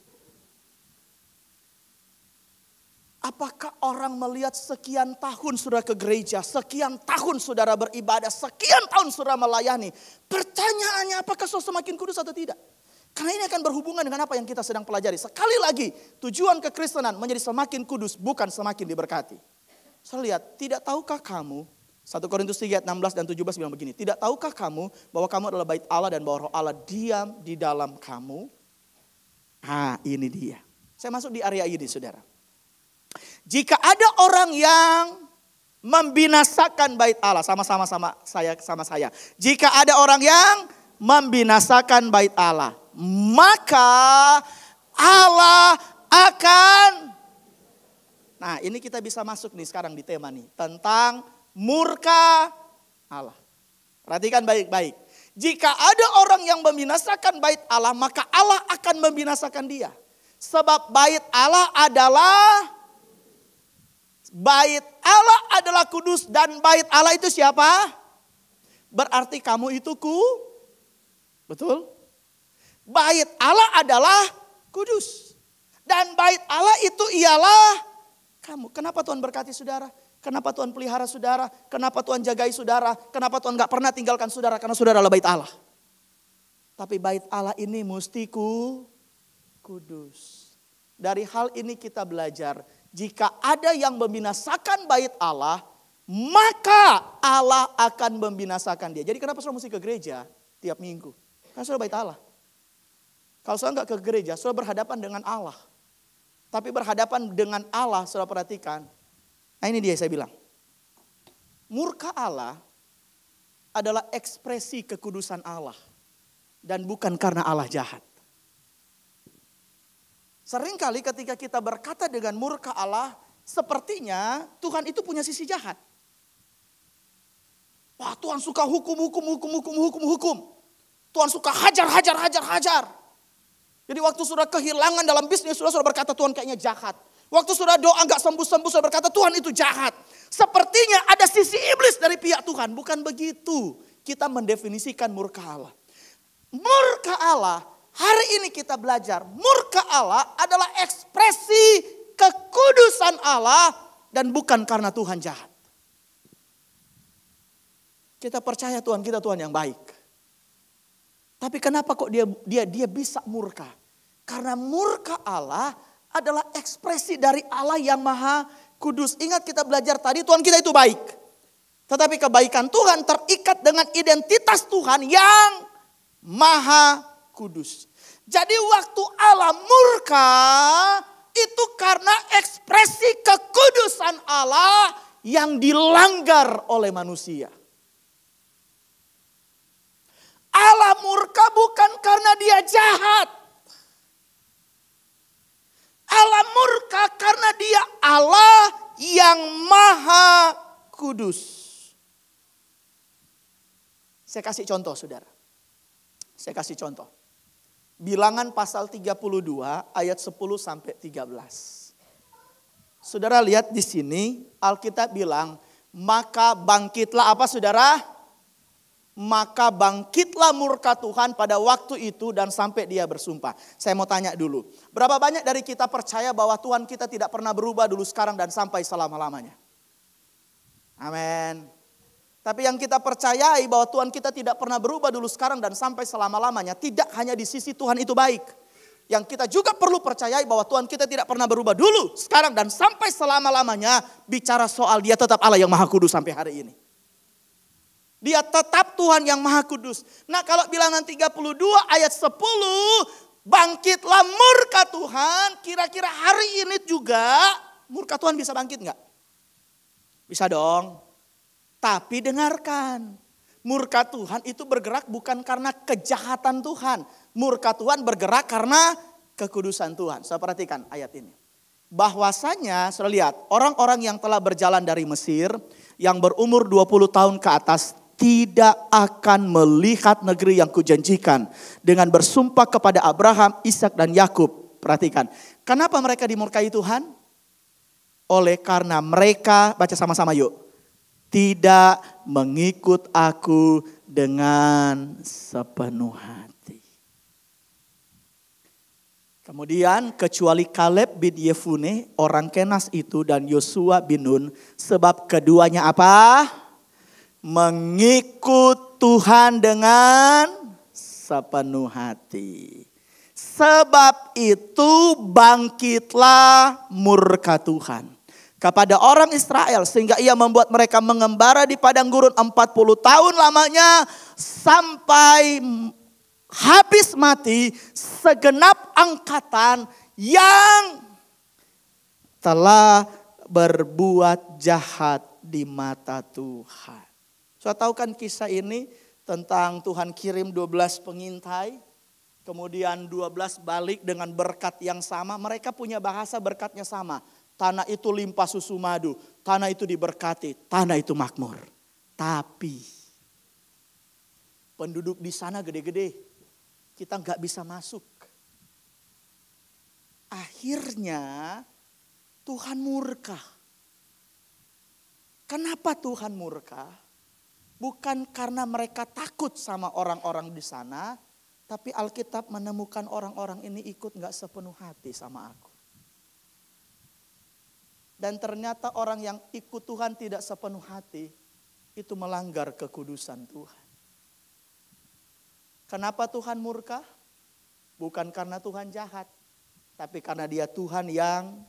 apakah orang melihat sekian tahun saudara ke gereja, sekian tahun saudara beribadah, sekian tahun saudara melayani. Pertanyaannya apakah saudara semakin kudus atau tidak? Karena ini akan berhubungan dengan apa yang kita sedang pelajari. Sekali lagi, tujuan kekristenan menjadi semakin kudus, bukan semakin diberkati. Saya lihat, tidak tahukah kamu, 1 Korintus 3 ayat 16 dan 17 bilang begini. Tidak tahukah kamu bahwa kamu adalah bait Allah dan bahwa roh Allah diam di dalam kamu? Ini dia. Saya masuk di area ini saudara. Jika ada orang yang membinasakan bait Allah. Sama saya. Jika ada orang yang membinasakan bait Allah. Maka Allah akan. Nah ini kita bisa masuk nih sekarang di tema nih. Tentang murka Allah. Perhatikan baik-baik. Jika ada orang yang membinasakan bait Allah, maka Allah akan membinasakan dia. Sebab bait Allah adalah kudus dan bait Allah itu siapa? Berarti kamu itu betul? Bait Allah adalah kudus. Dan bait Allah itu ialah kamu. Kenapa Tuhan berkati saudara? Kenapa Tuhan pelihara saudara? Kenapa Tuhan jagai saudara? Kenapa Tuhan gak pernah tinggalkan saudara? Karena saudara adalah bait Allah. Tapi bait Allah ini mesti kudus. Dari hal ini kita belajar. Jika ada yang membinasakan bait Allah, maka Allah akan membinasakan dia. Jadi kenapa saudara mesti ke gereja tiap minggu? Karena saudara bait Allah. Kalau saudara gak ke gereja, saudara berhadapan dengan Allah. Tapi berhadapan dengan Allah, saudara perhatikan. Nah ini dia saya bilang. Murka Allah adalah ekspresi kekudusan Allah. Dan bukan karena Allah jahat. Seringkali ketika kita berkata dengan murka Allah, sepertinya Tuhan itu punya sisi jahat. Wah Tuhan suka hukum. Tuhan suka hajar. Jadi waktu sudah kehilangan dalam bisnis, sudah berkata Tuhan kayaknya jahat. Waktu sudah doa gak sembuh-sembuh, sudah berkata Tuhan itu jahat. Sepertinya ada sisi iblis dari pihak Tuhan. Bukan begitu kita mendefinisikan murka Allah. Murka Allah, hari ini kita belajar. Murka Allah adalah ekspresi kekudusan Allah dan bukan karena Tuhan jahat. Kita percaya Tuhan kita Tuhan yang baik. Tapi kenapa kok dia bisa murka? Karena murka Allah adalah ekspresi dari Allah yang maha kudus. Ingat kita belajar tadi Tuhan kita itu baik. Tetapi kebaikan Tuhan terikat dengan identitas Tuhan yang maha kudus. Jadi waktu Allah murka itu karena ekspresi kekudusan Allah yang dilanggar oleh manusia. Allah murka bukan karena dia jahat. Allah murka karena dia Allah yang maha kudus. Saya kasih contoh saudara. Saya kasih contoh. Bilangan pasal 32 ayat 10 sampai 13. Saudara lihat di sini Alkitab bilang, maka bangkitlah apa saudara? Maka bangkitlah murka Tuhan pada waktu itu dan sampai dia bersumpah. Saya mau tanya dulu. Berapa banyak dari kita percaya bahwa Tuhan kita tidak pernah berubah dulu sekarang dan sampai selama-lamanya? Amin. Tapi yang kita percayai bahwa Tuhan kita tidak pernah berubah dulu sekarang dan sampai selama-lamanya. Tidak hanya di sisi Tuhan itu baik. Yang kita juga perlu percayai bahwa Tuhan kita tidak pernah berubah dulu, sekarang dan sampai selama-lamanya. Bicara soal dia tetap Allah yang maha kudus sampai hari ini. Dia tetap Tuhan yang maha kudus. Nah kalau bilangan 32 ayat 10. Bangkitlah murka Tuhan. Kira-kira hari ini juga murka Tuhan bisa bangkit enggak? Bisa dong. Tapi dengarkan. Murka Tuhan itu bergerak bukan karena kejahatan Tuhan. Murka Tuhan bergerak karena kekudusan Tuhan. Saya perhatikan ayat ini. Bahwasanya, saudara lihat, orang-orang yang telah berjalan dari Mesir, yang berumur 20 tahun ke atas, tidak akan melihat negeri yang kujanjikan. Dengan bersumpah kepada Abraham, Ishak dan Yakub. Perhatikan, kenapa mereka dimurkai Tuhan? Oleh karena mereka, baca sama-sama yuk. Tidak mengikut aku dengan sepenuh hati. Kemudian kecuali Kaleb bin Yefune orang Kenas itu dan Yosua bin Nun, sebab keduanya apa? Mengikut Tuhan dengan sepenuh hati. Sebab itu bangkitlah murka Tuhan kepada orang Israel sehingga ia membuat mereka mengembara di padang gurun 40 tahun lamanya sampai habis mati segenap angkatan yang telah berbuat jahat di mata Tuhan. Saya tahu kan kisah ini tentang Tuhan kirim 12 pengintai. Kemudian 12 balik dengan berkat yang sama. Mereka punya bahasa berkatnya sama. Tanah itu limpah susu madu. Tanah itu diberkati. Tanah itu makmur. Tapi penduduk di sana gede-gede. Kita nggak bisa masuk. Akhirnya Tuhan murka. Kenapa Tuhan murka? Bukan karena mereka takut sama orang-orang di sana. Tapi Alkitab menemukan orang-orang ini ikut nggak sepenuh hati sama aku. Dan ternyata orang yang ikut Tuhan tidak sepenuh hati. Itu melanggar kekudusan Tuhan. Kenapa Tuhan murka? Bukan karena Tuhan jahat. Tapi karena dia Tuhan yang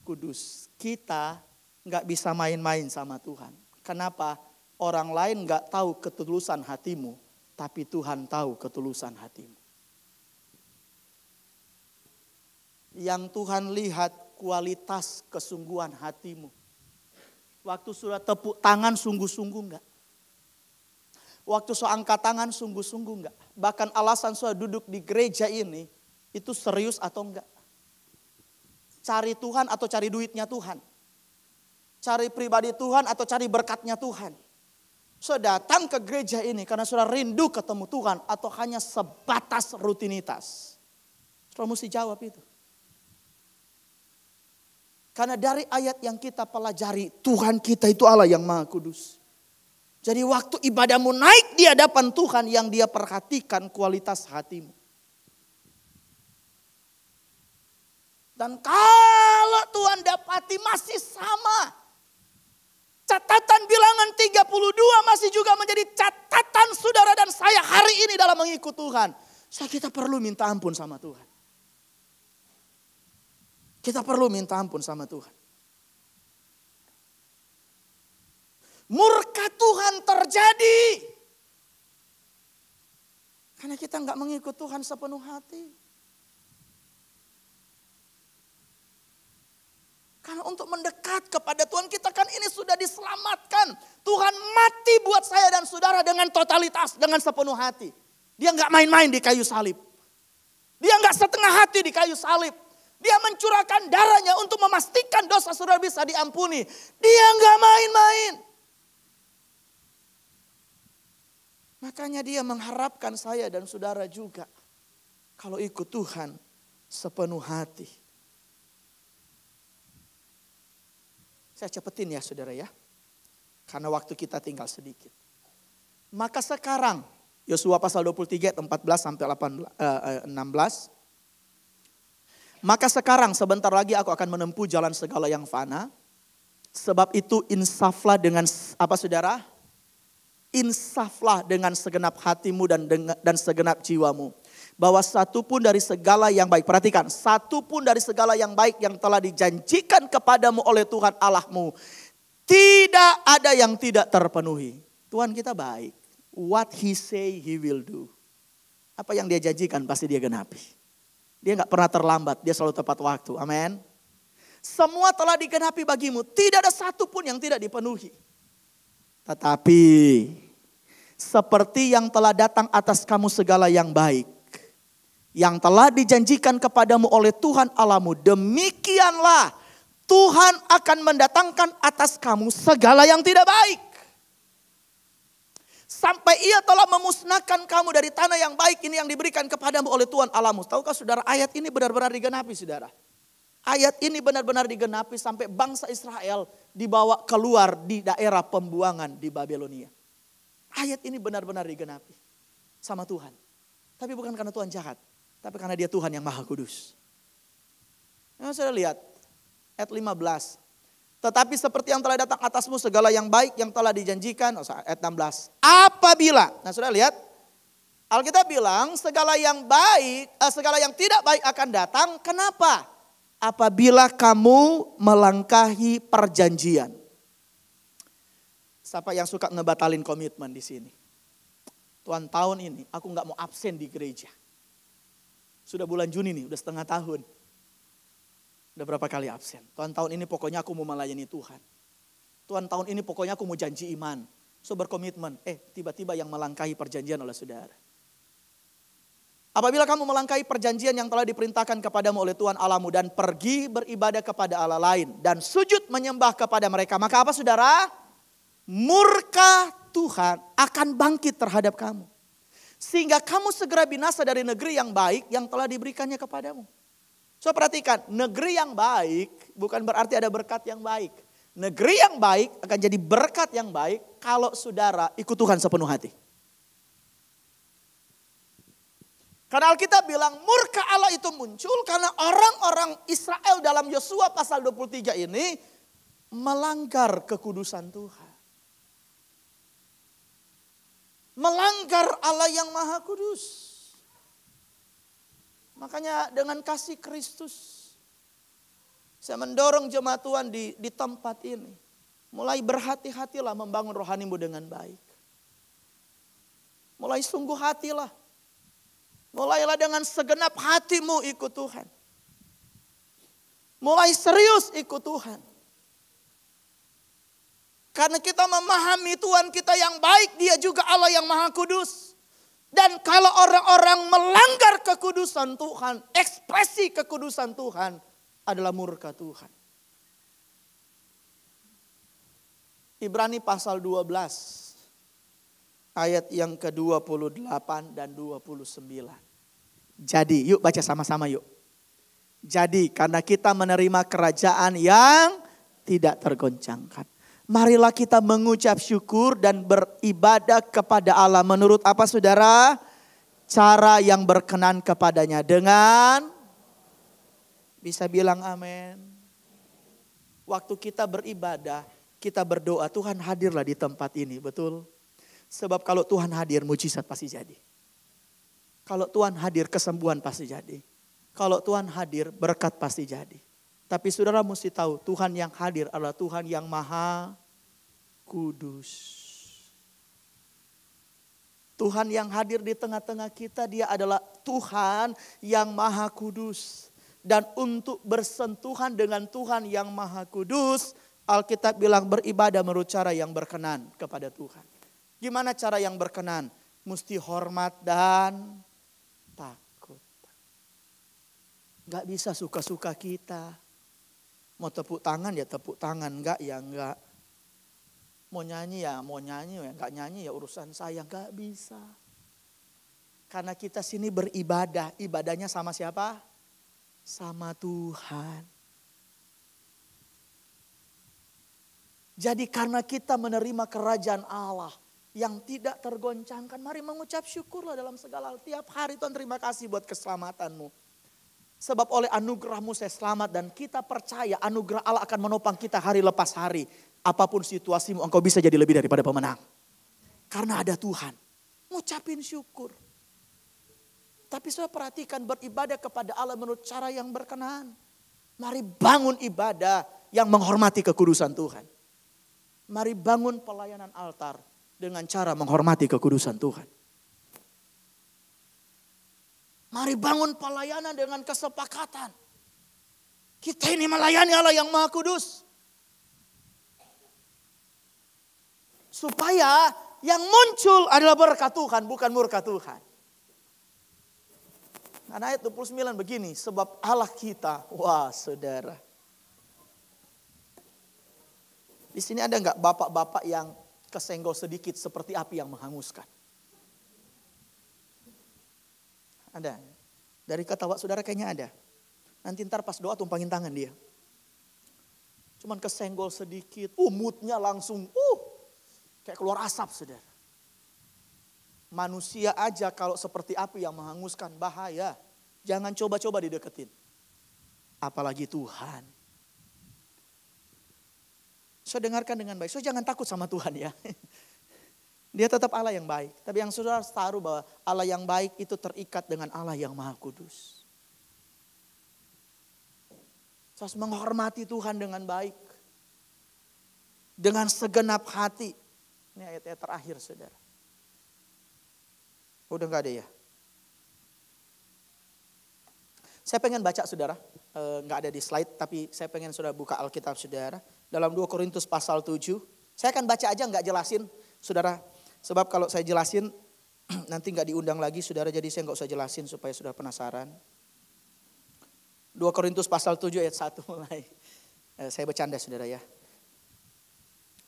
kudus. Kita gak bisa main-main sama Tuhan. Kenapa? Orang lain gak tahu ketulusan hatimu. Tapi Tuhan tahu ketulusan hatimu. Yang Tuhan lihat kualitas kesungguhan hatimu. Waktu sudah tepuk tangan sungguh-sungguh gak? Waktu so angkat tangan sungguh-sungguh enggak. Bahkan alasan so duduk di gereja ini itu serius atau enggak. Cari Tuhan atau cari duitnya Tuhan. Cari pribadi Tuhan atau cari berkatnya Tuhan. So datang ke gereja ini karena sudah rindu ketemu Tuhan atau hanya sebatas rutinitas. Saudara mesti jawab itu. Karena dari ayat yang kita pelajari Tuhan kita itu Allah yang Maha Kudus. Jadi waktu ibadahmu naik di hadapan Tuhan yang dia perhatikan kualitas hatimu. Dan kalau Tuhan dapati masih sama. Catatan bilangan 32 masih juga menjadi catatan saudara dan saya hari ini dalam mengikut Tuhan. Kita perlu minta ampun sama Tuhan. Kita perlu minta ampun sama Tuhan. Murka Tuhan terjadi. Karena kita nggak mengikut Tuhan sepenuh hati. Karena untuk mendekat kepada Tuhan kita kan ini sudah diselamatkan. Tuhan mati buat saya dan saudara dengan totalitas, dengan sepenuh hati. Dia nggak main-main di kayu salib. Dia nggak setengah hati di kayu salib. Dia mencurahkan darahnya untuk memastikan dosa saudara bisa diampuni. Dia nggak main-main. Makanya dia mengharapkan saya dan saudara juga. Kalau ikut Tuhan sepenuh hati. Saya cepetin ya saudara ya. Karena waktu kita tinggal sedikit. Maka sekarang Yosua pasal 23 ayat 14 sampai 16. Maka sekarang sebentar lagi aku akan menempuh jalan segala yang fana. Sebab itu insaflah dengan apa saudara? Insaflah dengan segenap hatimu dan segenap jiwamu. Bahwa satu pun dari segala yang baik. Perhatikan, satu pun dari segala yang baik yang telah dijanjikan kepadamu oleh Tuhan Allahmu. Tidak ada yang tidak terpenuhi. Tuhan kita baik. What he say he will do. Apa yang dia janjikan pasti dia genapi. Dia gak pernah terlambat, dia selalu tepat waktu. Amin. Semua telah digenapi bagimu. Tidak ada satu pun yang tidak dipenuhi. Tetapi seperti yang telah datang atas kamu segala yang baik. Yang telah dijanjikan kepadamu oleh Tuhan Allahmu. Demikianlah Tuhan akan mendatangkan atas kamu segala yang tidak baik. Sampai ia telah memusnahkan kamu dari tanah yang baik ini yang diberikan kepadamu oleh Tuhan Allahmu. Tahukah saudara ayat ini benar-benar digenapi saudara. Ayat ini benar-benar digenapi sampai bangsa Israel dibawa keluar di daerah pembuangan di Babelonia. Ayat ini benar-benar digenapi sama Tuhan. Tapi bukan karena Tuhan jahat. Tapi karena dia Tuhan yang Maha Kudus. Nah, saudara lihat ayat 15. Tetapi seperti yang telah datang atasmu segala yang baik yang telah dijanjikan. Ayat 16. Apabila. Nah saudara lihat. Alkitab bilang segala yang baik, segala yang tidak baik akan datang. Kenapa? Apabila kamu melangkahi perjanjian. Siapa yang suka ngebatalin komitmen di sini? Tuhan, tahun ini aku nggak mau absen di gereja. Sudah bulan Juni nih, udah setengah tahun. Udah berapa kali absen? Tuhan, tahun ini pokoknya aku mau melayani Tuhan. Tuhan, tahun ini pokoknya aku mau janji iman. So berkomitmen. Tiba-tiba yang melangkahi perjanjian oleh saudara. Apabila kamu melangkahi perjanjian yang telah diperintahkan kepadamu oleh Tuhan Allahmu dan pergi beribadah kepada Allah lain dan sujud menyembah kepada mereka, maka apa saudara? Murka Tuhan akan bangkit terhadap kamu. Sehingga kamu segera binasa dari negeri yang baik yang telah diberikannya kepadamu. So perhatikan, negeri yang baik bukan berarti ada berkat yang baik. Negeri yang baik akan jadi berkat yang baik kalau saudara ikut Tuhan sepenuh hati. Karena Alkitab bilang murka Allah itu muncul karena orang-orang Israel dalam Yosua pasal 23 ini melanggar kekudusan Tuhan. Melanggar Allah yang Maha Kudus. Makanya dengan kasih Kristus saya mendorong jemaat Tuhan di tempat ini. Mulai berhati-hatilah membangun rohanimu dengan baik. Mulai sungguh hatilah. Mulailah dengan segenap hatimu ikut Tuhan. Mulai serius ikut Tuhan. Karena kita memahami Tuhan kita yang baik, Dia juga Allah yang Maha Kudus. Dan kalau orang-orang melanggar kekudusan Tuhan, ekspresi kekudusan Tuhan adalah murka Tuhan. Ibrani pasal 12. Ayat yang ke-28 dan 29. Jadi, yuk baca sama-sama yuk. Jadi, karena kita menerima kerajaan yang tidak tergoncangkan. Marilah kita mengucap syukur dan beribadah kepada Allah. Menurut apa saudara? Cara yang berkenan kepadanya. Dengan, bisa bilang amin. Waktu kita beribadah, kita berdoa, Tuhan hadirlah di tempat ini, betul? Sebab kalau Tuhan hadir, mujizat pasti jadi. Kalau Tuhan hadir, kesembuhan pasti jadi. Kalau Tuhan hadir, berkat pasti jadi. Tapi saudara mesti tahu, Tuhan yang hadir adalah Tuhan yang Maha Kudus. Tuhan yang hadir di tengah-tengah kita, Dia adalah Tuhan yang Maha Kudus. Dan untuk bersentuhan dengan Tuhan yang Maha Kudus, Alkitab bilang beribadah menurut cara yang berkenan kepada Tuhan. Gimana cara yang berkenan? Mesti hormat dan takut. Gak bisa suka-suka kita. Mau tepuk tangan ya tepuk tangan, enggak ya enggak. Mau nyanyi ya enggak nyanyi ya urusan saya. Gak bisa. Karena kita sini beribadah. Ibadahnya sama siapa? Sama Tuhan. Jadi karena kita menerima kerajaan Allah yang tidak tergoncangkan, mari mengucap syukurlah dalam segala hal. Tiap hari Tuhan terima kasih buat keselamatanmu. Sebab oleh anugerahmu saya selamat dan kita percaya anugerah Allah akan menopang kita hari lepas hari. Apapun situasimu engkau bisa jadi lebih daripada pemenang. Karena ada Tuhan. Ngucapin syukur. Tapi saya perhatikan beribadah kepada Allah menurut cara yang berkenan. Mari bangun ibadah yang menghormati kekudusan Tuhan. Mari bangun pelayanan altar dengan cara menghormati kekudusan Tuhan. Mari bangun pelayanan dengan kesepakatan. Kita ini melayani Allah yang Maha Kudus. Supaya yang muncul adalah berkat Tuhan, bukan murka Tuhan. Karena ayat 29 begini, sebab Allah kita, wah saudara. Di sini ada enggak bapak-bapak yang kesenggol sedikit seperti api yang menghanguskan? Ada. Dari ketawa saudara kayaknya ada. Nanti ntar pas doa tumpangin tangan dia. Cuman kesenggol sedikit, moodnya langsung, kayak keluar asap saudara. Manusia aja kalau seperti api yang menghanguskan bahaya. Jangan coba-coba dideketin. apalagi Tuhan. So dengarkan dengan baik. So jangan takut sama Tuhan ya. Dia tetap Allah yang baik. Tapi yang saudara harus taruh bahwa Allah yang baik itu terikat dengan Allah yang Maha Kudus. So harus menghormati Tuhan dengan baik. Dengan segenap hati. Ini ayat-ayat terakhir saudara. Udah gak ada ya? Saya pengen baca saudara. Gak ada di slide tapi saya pengen saudara buka Alkitab saudara. Dalam 2 Korintus pasal 7. Saya akan baca aja gak jelasin saudara. Sebab kalau saya jelasin nanti gak diundang lagi saudara. Jadi saya gak usah jelasin supaya saudara penasaran. 2 Korintus pasal 7 ayat 1 mulai. Saya bercanda saudara ya.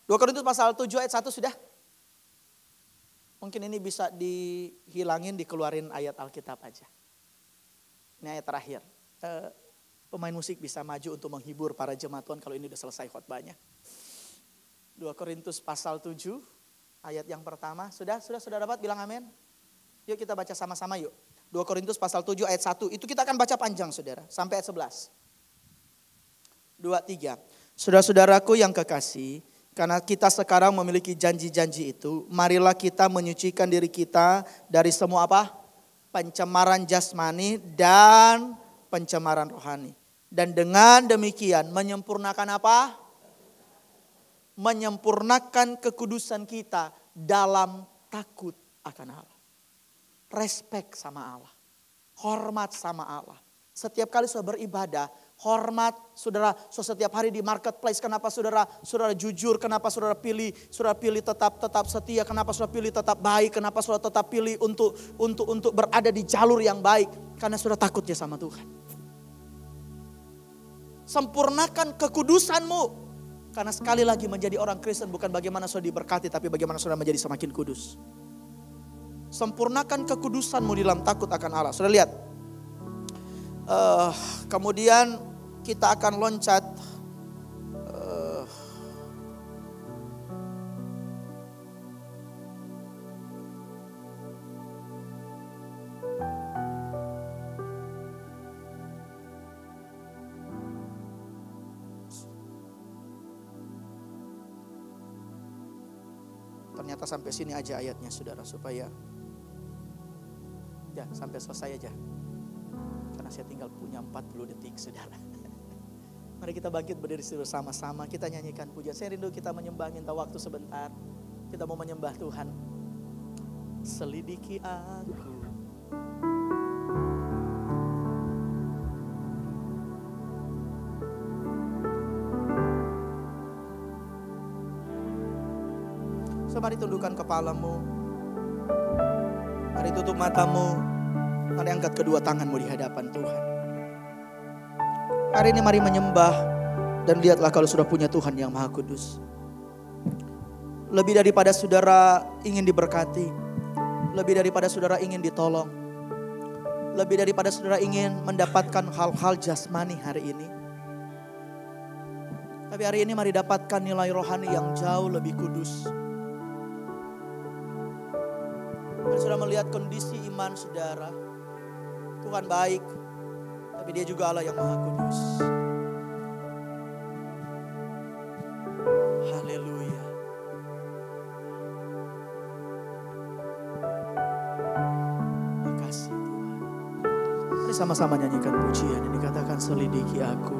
2 Korintus pasal 7 ayat 1 sudah. Mungkin ini bisa dihilangin, dikeluarin ayat Alkitab aja. Ini ayat terakhir. Pemain musik bisa maju untuk menghibur para jemaat Tuhan kalau ini udah selesai khotbahnya. 2 Korintus pasal 7 ayat yang pertama. Sudah dapat bilang amin? Yuk kita baca sama-sama yuk. 2 Korintus pasal 7 ayat 1. Itu kita akan baca panjang saudara. Sampai ayat 11. 2, 3. Saudara-saudaraku yang kekasih. Karena kita sekarang memiliki janji-janji itu. Marilah kita menyucikan diri kita dari semua apa? Pencemaran jasmani dan pencemaran rohani. Dan dengan demikian menyempurnakan apa? Menyempurnakan kekudusan kita dalam takut akan Allah. Respect sama Allah. Hormat sama Allah. Setiap kali saudara beribadah, hormat saudara. Setiap hari di marketplace, kenapa saudara jujur, kenapa saudara pilih tetap setia, kenapa saudara pilih tetap baik, kenapa saudara tetap pilih untuk berada di jalur yang baik. Karena saudara takutnya sama Tuhan. Sempurnakan kekudusanmu. Karena sekali lagi menjadi orang Kristen bukan bagaimana saudara diberkati, tapi bagaimana saudara menjadi semakin kudus. Sempurnakan kekudusanmu dalam takut akan Allah. Saudara lihat. Kemudian kita akan loncat. Ternyata sampai sini aja ayatnya saudara, supaya ya sampai selesai aja. Karena saya tinggal punya 40 detik saudara. Mari kita bangkit berdiri bersama-sama. Kita nyanyikan pujian. Saya rindu kita menyembah, minta waktu sebentar. Kita mau menyembah Tuhan. Selidiki aku. So, mari tundukkan kepalamu. Mari tutup matamu. Mari angkat kedua tanganmu di hadapan Tuhan. Hari ini mari menyembah. Dan lihatlah kalau sudah punya Tuhan yang Maha Kudus. Lebih daripada saudara ingin diberkati. Lebih daripada saudara ingin ditolong. Lebih daripada saudara ingin mendapatkan hal-hal jasmani hari ini. Tapi hari ini mari dapatkan nilai rohani yang jauh lebih kudus. Mari saudara melihat kondisi iman saudara. Tuhan baik, tapi Dia juga Allah yang Maha Kudus. Haleluya. Makasih Tuhan. Mari sama-sama nyanyikan pujian ini, katakan selidiki aku,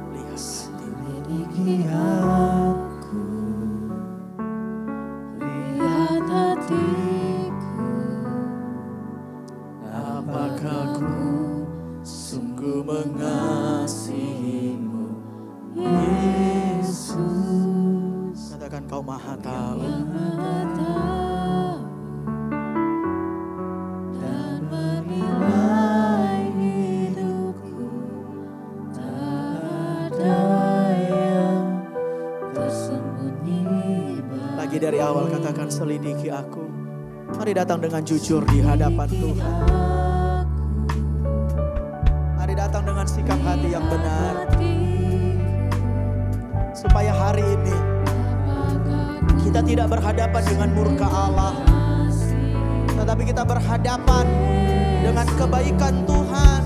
lihat selidiki aku, lihat hatiku, apakah ku sungguh mengasihimu, Yesus. Katakan Kau Maha Tahu. Dan menilai hidupku, tak ada yang tersembunyi. Lagi dari awal katakan selidiki aku. Mari datang dengan jujur di hadapan Tuhan. Mari datang dengan sikap hati yang benar. Supaya hari ini kita tidak berhadapan dengan murka Allah. Tetapi kita berhadapan dengan kebaikan Tuhan.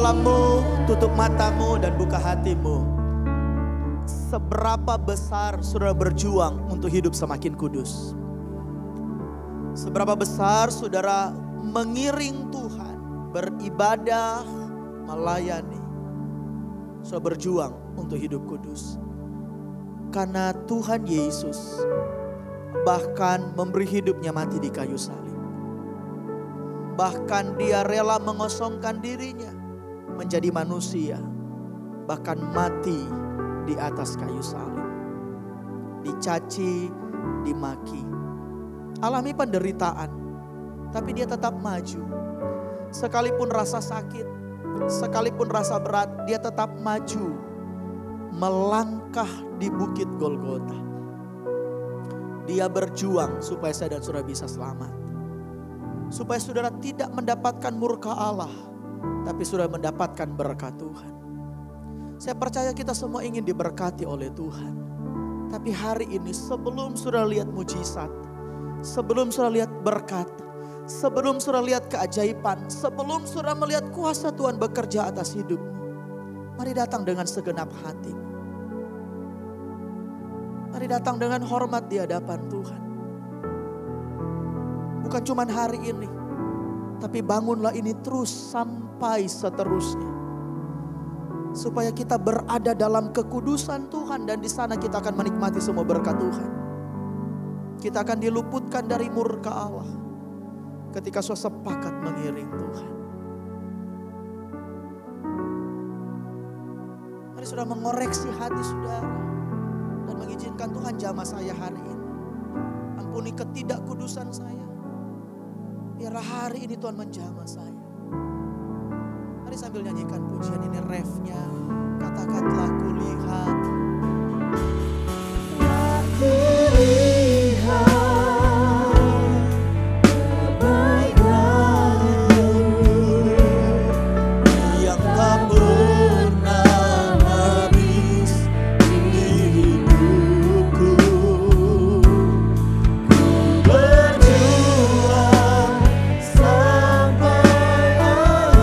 kepalamu, tutup matamu, dan buka hatimu. Seberapa besar saudara berjuang untuk hidup semakin kudus? Seberapa besar saudara mengiring Tuhan, beribadah, melayani, saudara berjuang untuk hidup kudus? Karena Tuhan Yesus bahkan memberi hidupnya mati di kayu salib. Bahkan dia rela mengosongkan dirinya menjadi manusia. Bahkan mati di atas kayu salib. Dicaci, dimaki. Alami penderitaan. Tapi dia tetap maju. Sekalipun rasa sakit, sekalipun rasa berat, dia tetap maju. Melangkah di bukit Golgota. Dia berjuang supaya saya dan saudara bisa selamat. Supaya saudara tidak mendapatkan murka Allah, tapi saudara mendapatkan berkat Tuhan. Saya percaya kita semua ingin diberkati oleh Tuhan. Tapi hari ini sebelum saudara lihat mujizat, sebelum saudara lihat berkat, sebelum saudara lihat keajaiban, sebelum saudara melihat kuasa Tuhan bekerja atas hidupmu, mari datang dengan segenap hati. Mari datang dengan hormat di hadapan Tuhan. Bukan cuma hari ini, tapi bangunlah ini terus sampai seterusnya. Supaya kita berada dalam kekudusan Tuhan dan di sana kita akan menikmati semua berkat Tuhan. Kita akan diluputkan dari murka Allah ketika saudara sepakat mengiring Tuhan. Mari saudara mengoreksi hati saudara dan mengizinkan Tuhan jamah saya hari ini. Ampuni ketidakkudusan saya. Biarlah hari ini Tuhan menjamah saya. Mari sambil nyanyikan pujian ini refnya. Katakanlah kulihat. Aku lihat kebaikan-Mu Yang tak pernah habis di hidupku. Ku berjuang sampai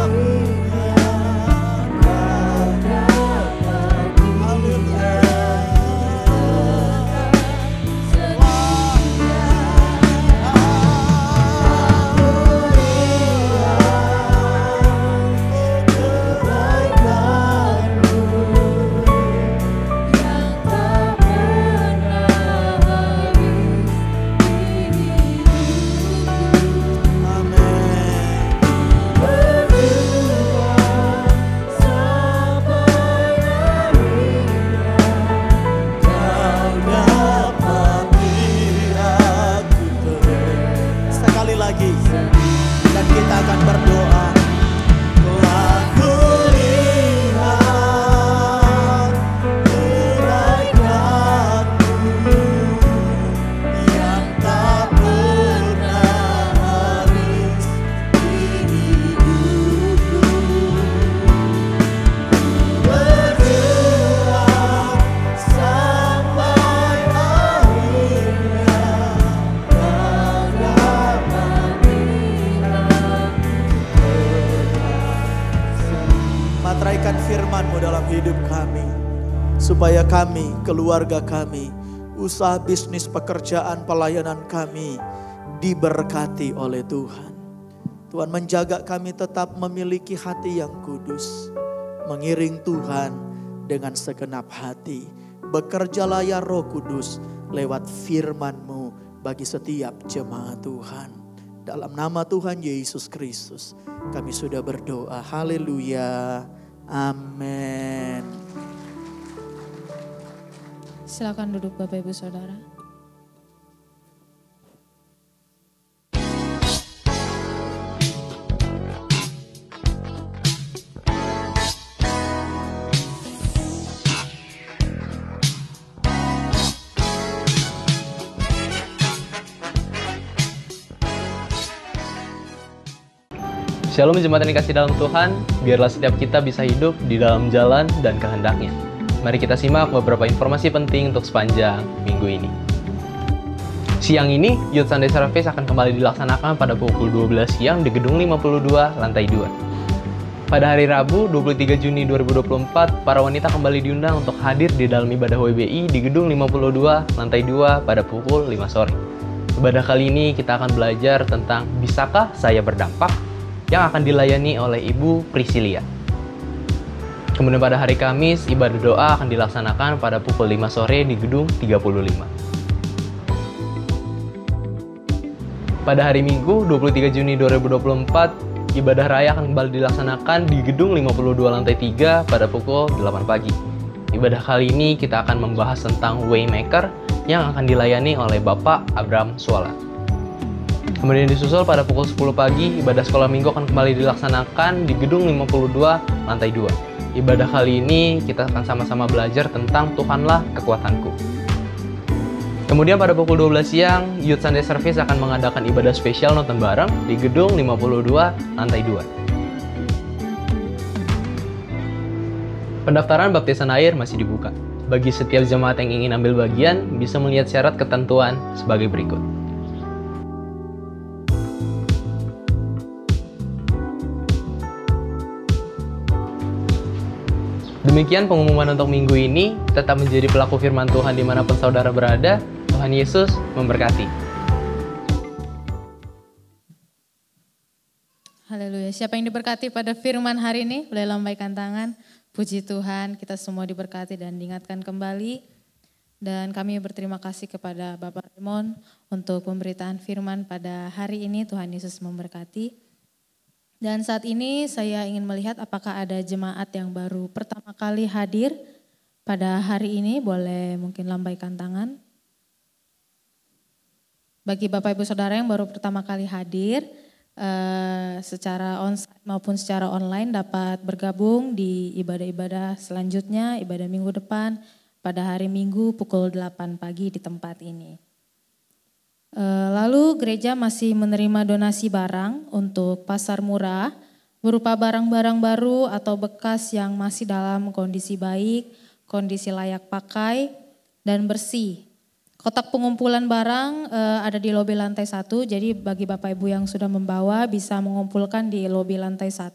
akhirnya kau dapat firman-Mu dalam hidup kami. Supaya kami, keluarga kami, usaha bisnis, pekerjaan, pelayanan kami diberkati oleh Tuhan. Tuhan menjaga kami tetap memiliki hati yang kudus. Mengiring Tuhan dengan segenap hati. Bekerjalah ya Roh Kudus lewat firman-Mu bagi setiap jemaat Tuhan. Dalam nama Tuhan Yesus Kristus kami sudah berdoa. Haleluya. Amin. Silakan duduk Bapak Ibu Saudara. Shalom jemaat yang dikasih dalam Tuhan, biarlah setiap kita bisa hidup di dalam jalan dan kehendak-Nya. Mari kita simak beberapa informasi penting untuk sepanjang minggu ini. Siang ini, Youth Sunday Service akan kembali dilaksanakan pada pukul 12 siang di Gedung 52, lantai 2. Pada hari Rabu, 23 Juni 2024, para wanita kembali diundang untuk hadir di dalam ibadah WBI di Gedung 52, lantai 2 pada pukul 5 sore. Ibadah kali ini kita akan belajar tentang Bisakah Saya Berdampak yang akan dilayani oleh Ibu Priscilia. Kemudian pada hari Kamis, ibadah doa akan dilaksanakan pada pukul 5 sore di Gedung 35. Pada hari Minggu, 23 Juni 2024, ibadah raya akan kembali dilaksanakan di Gedung 52 lantai 3 pada pukul 8 pagi. Ibadah kali ini kita akan membahas tentang Waymaker yang akan dilayani oleh Bapak Abraham Suala. Kemudian disusul pada pukul 10 pagi, ibadah sekolah minggu akan kembali dilaksanakan di Gedung 52 lantai 2. Ibadah kali ini kita akan sama-sama belajar tentang Tuhanlah Kekuatanku. Kemudian pada pukul 12 siang, Youth Sunday Service akan mengadakan ibadah spesial nonton bareng di Gedung 52 lantai 2. Pendaftaran baptisan air masih dibuka. Bagi setiap jemaat yang ingin ambil bagian, bisa melihat syarat ketentuan sebagai berikut. Demikian pengumuman untuk minggu ini. Tetap menjadi pelaku firman Tuhan dimanapun saudara berada. Tuhan Yesus memberkati. Haleluya. Siapa yang diberkati pada firman hari ini? Boleh lambaikan tangan. Puji Tuhan, kita semua diberkati dan diingatkan kembali. Dan kami berterima kasih kepada Bapak Raymond untuk pemberitaan firman pada hari ini. Tuhan Yesus memberkati. Dan saat ini saya ingin melihat apakah ada jemaat yang baru pertama kali hadir pada hari ini. Boleh mungkin lambaikan tangan. Bagi Bapak Ibu Saudara yang baru pertama kali hadir secara onsite maupun secara online dapat bergabung di ibadah-ibadah selanjutnya, ibadah minggu depan pada hari Minggu pukul 8 pagi di tempat ini. Lalu gereja masih menerima donasi barang untuk pasar murah berupa barang-barang baru atau bekas yang masih dalam kondisi baik, kondisi layak pakai dan bersih. Kotak pengumpulan barang ada di lobi lantai 1, jadi bagi Bapak Ibu yang sudah membawa bisa mengumpulkan di lobi lantai 1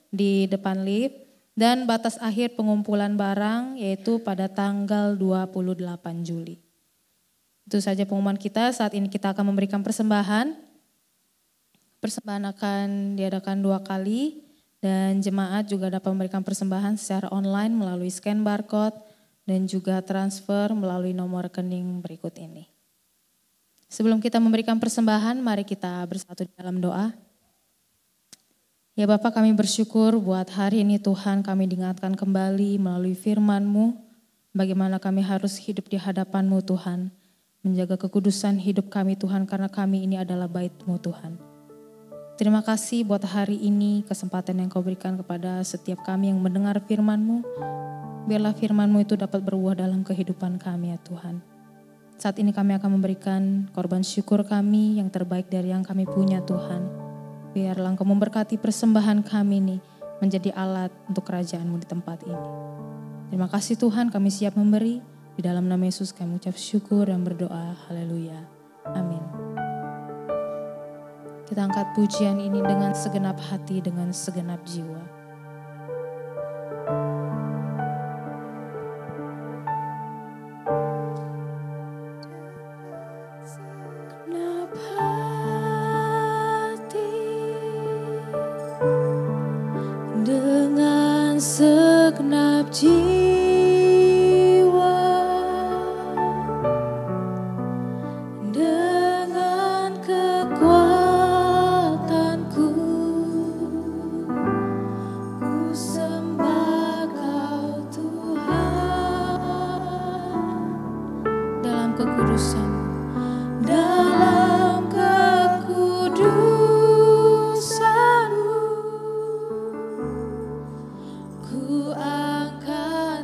di depan lift. Dan batas akhir pengumpulan barang yaitu pada tanggal 28 Juli. Itu saja pengumuman kita, saat ini kita akan memberikan persembahan. Persembahan akan diadakan 2 kali dan jemaat juga dapat memberikan persembahan secara online melalui scan barcode dan juga transfer melalui nomor rekening berikut ini. Sebelum kita memberikan persembahan, mari kita bersatu di dalam doa. Ya Bapak, kami bersyukur buat hari ini Tuhan kami diingatkan kembali melalui firman-Mu, bagaimana kami harus hidup di hadapan-Mu Tuhan, menjaga kekudusan hidup kami Tuhan karena kami ini adalah bait-Mu Tuhan. Terima kasih buat hari ini, kesempatan yang Kau berikan kepada setiap kami yang mendengar firman-Mu. Biarlah firman-Mu itu dapat berbuah dalam kehidupan kami ya Tuhan. Saat ini kami akan memberikan korban syukur kami yang terbaik dari yang kami punya Tuhan. Biarlah Engkau memberkati persembahan kami ini menjadi alat untuk kerajaan-Mu di tempat ini. Terima kasih Tuhan, kami siap memberi. Di dalam nama Yesus kami ucap syukur dan berdoa. Haleluya. Amin. Kita angkat pujian ini dengan segenap hati, dengan segenap jiwa. Segenap jiwa, dengan kekuatanku, ku sembah Kau Tuhan. Dalam kekudusan, dalam kekudusan-Mu, ku angkat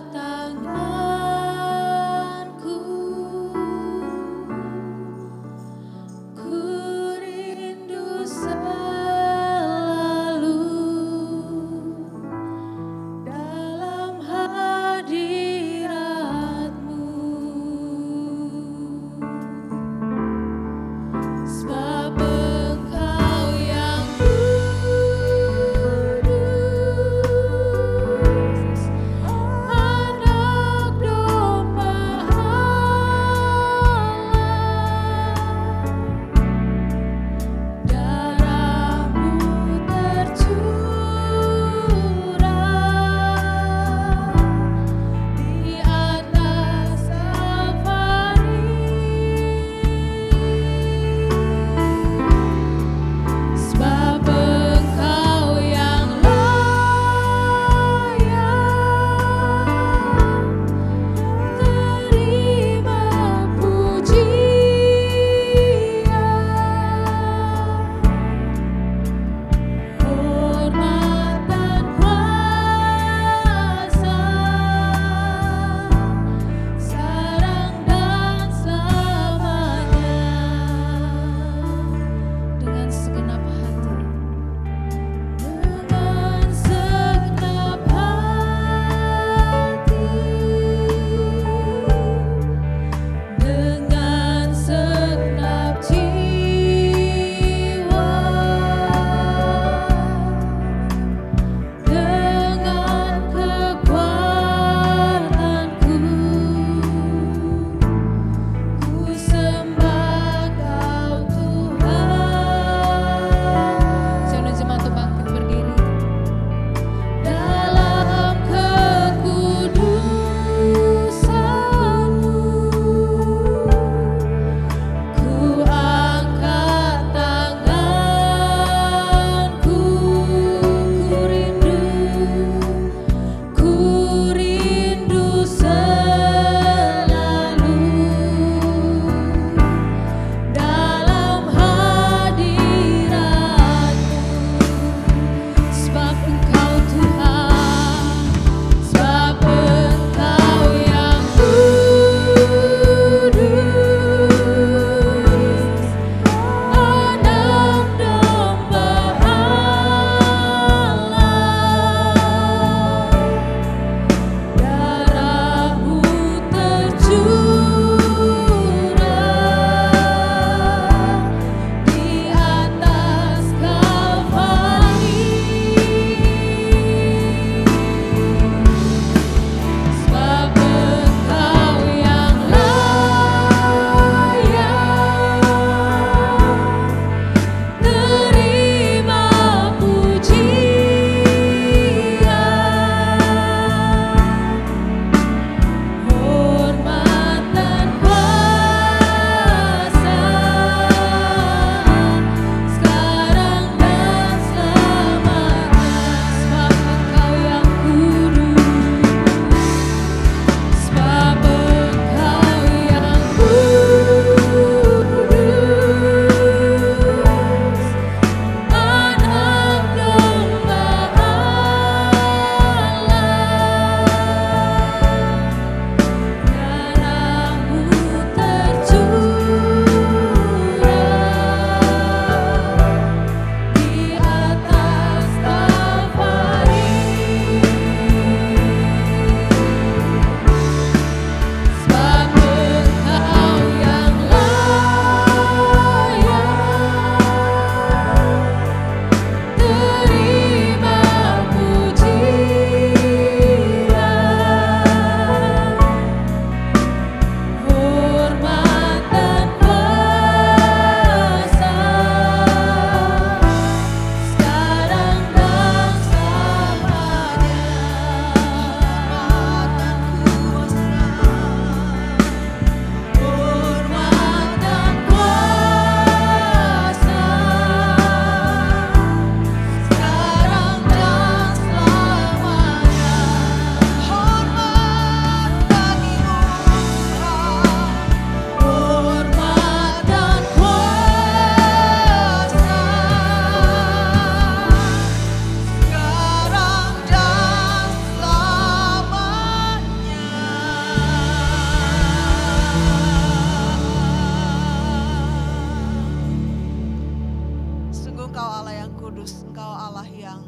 yang kudus, Engkau Allah yang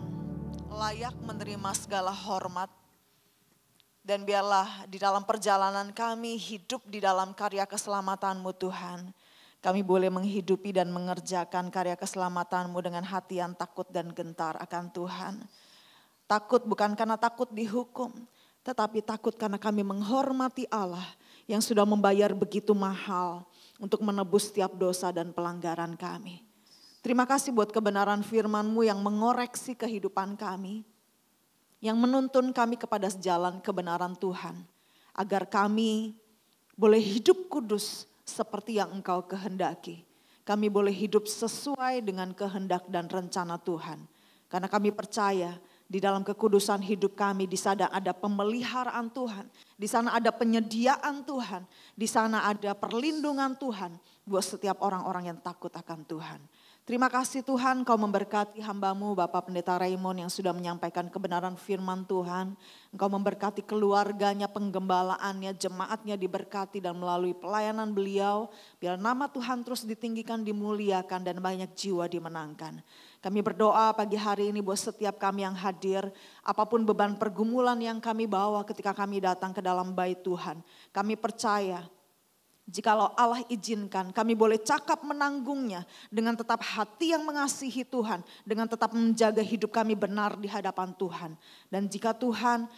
layak menerima segala hormat. Dan biarlah di dalam perjalanan kami hidup di dalam karya keselamatan-Mu Tuhan. Kami boleh menghidupi dan mengerjakan karya keselamatan-Mu dengan hati yang takut dan gentar akan Tuhan. Takut bukan karena takut dihukum, tetapi takut karena kami menghormati Allah yang sudah membayar begitu mahal untuk menebus setiap dosa dan pelanggaran kami. Terima kasih buat kebenaran firman-Mu yang mengoreksi kehidupan kami, yang menuntun kami kepada jalan kebenaran Tuhan, agar kami boleh hidup kudus seperti yang Engkau kehendaki. Kami boleh hidup sesuai dengan kehendak dan rencana Tuhan. Karena kami percaya di dalam kekudusan hidup kami, di sana ada pemeliharaan Tuhan, di sana ada penyediaan Tuhan, di sana ada perlindungan Tuhan buat setiap orang-orang yang takut akan Tuhan. Terima kasih Tuhan, Kau memberkati hamba-Mu Bapak Pendeta Raymond yang sudah menyampaikan kebenaran firman Tuhan. Engkau memberkati keluarganya, penggembalaannya, jemaatnya diberkati dan melalui pelayanan beliau. Biar nama Tuhan terus ditinggikan, dimuliakan dan banyak jiwa dimenangkan. Kami berdoa pagi hari ini buat setiap kami yang hadir, apapun beban pergumulan yang kami bawa ketika kami datang ke dalam bait Tuhan. Kami percaya, jikalau Allah izinkan, kami boleh cakap menanggungnya dengan tetap hati yang mengasihi Tuhan, dengan tetap menjaga hidup kami benar di hadapan Tuhan. Dan jika Tuhan,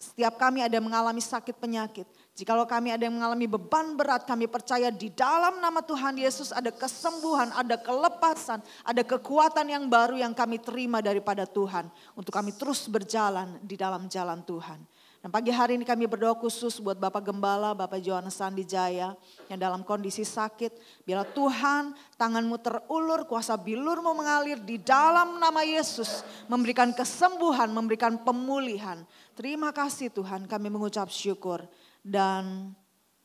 setiap kami ada yang mengalami sakit penyakit, jikalau kami ada yang mengalami beban berat, kami percaya di dalam nama Tuhan Yesus ada kesembuhan, ada kelepasan, ada kekuatan yang baru yang kami terima daripada Tuhan, untuk kami terus berjalan di dalam jalan Tuhan. Dan pagi hari ini kami berdoa khusus buat Bapak Gembala, Bapak Johannes Sandijaya yang dalam kondisi sakit. Biarlah Tuhan tangan-Mu terulur, kuasa bilur-Mu mengalir di dalam nama Yesus. Memberikan kesembuhan, memberikan pemulihan. Terima kasih Tuhan, kami mengucap syukur. Dan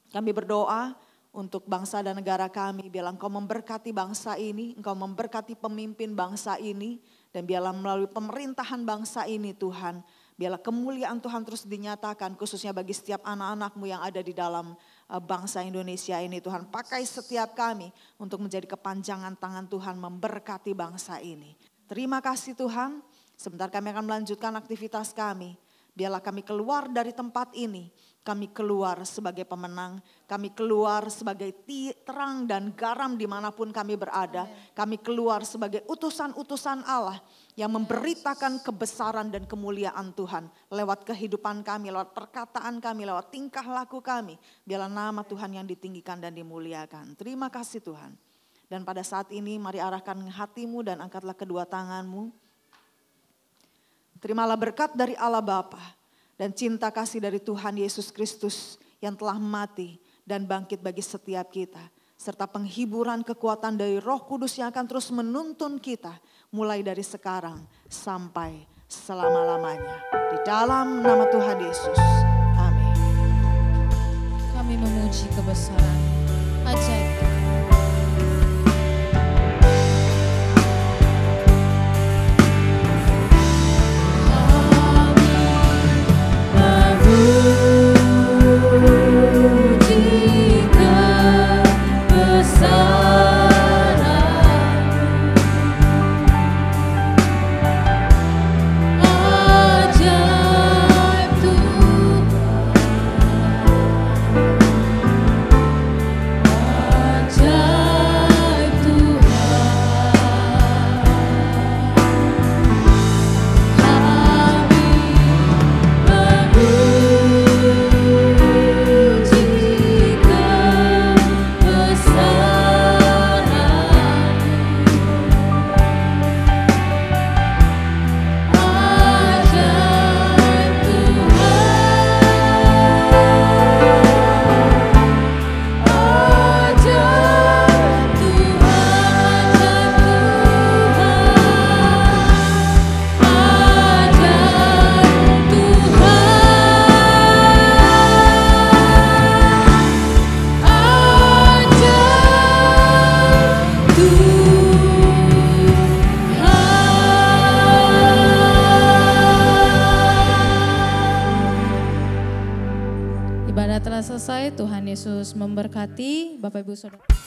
kami berdoa untuk bangsa dan negara kami. Biarlah Engkau memberkati bangsa ini, Engkau memberkati pemimpin bangsa ini. Dan biarlah melalui pemerintahan bangsa ini Tuhan, biarlah kemuliaan Tuhan terus dinyatakan khususnya bagi setiap anak-anak-Mu yang ada di dalam bangsa Indonesia ini Tuhan. Pakai setiap kami untuk menjadi kepanjangan tangan Tuhan memberkati bangsa ini. Terima kasih Tuhan, sebentar kami akan melanjutkan aktivitas kami. Biarlah kami keluar dari tempat ini, kami keluar sebagai pemenang, kami keluar sebagai terang dan garam dimanapun kami berada. Kami keluar sebagai utusan-utusan Allah yang memberitakan kebesaran dan kemuliaan Tuhan. Lewat kehidupan kami, lewat perkataan kami, lewat tingkah laku kami. Biarlah nama Tuhan yang ditinggikan dan dimuliakan. Terima kasih Tuhan. Dan pada saat ini mari arahkan hatimu dan angkatlah kedua tanganmu. Terimalah berkat dari Allah Bapa dan cinta kasih dari Tuhan Yesus Kristus yang telah mati dan bangkit bagi setiap kita. Serta penghiburan kekuatan dari Roh Kudus yang akan terus menuntun kita mulai dari sekarang sampai selama-lamanya. Di dalam nama Tuhan Yesus. Amin. Kami memuji kebesaran ajaib Tuhan. Ibadah telah selesai, Tuhan Yesus memberkati Bapak Ibu Saudara.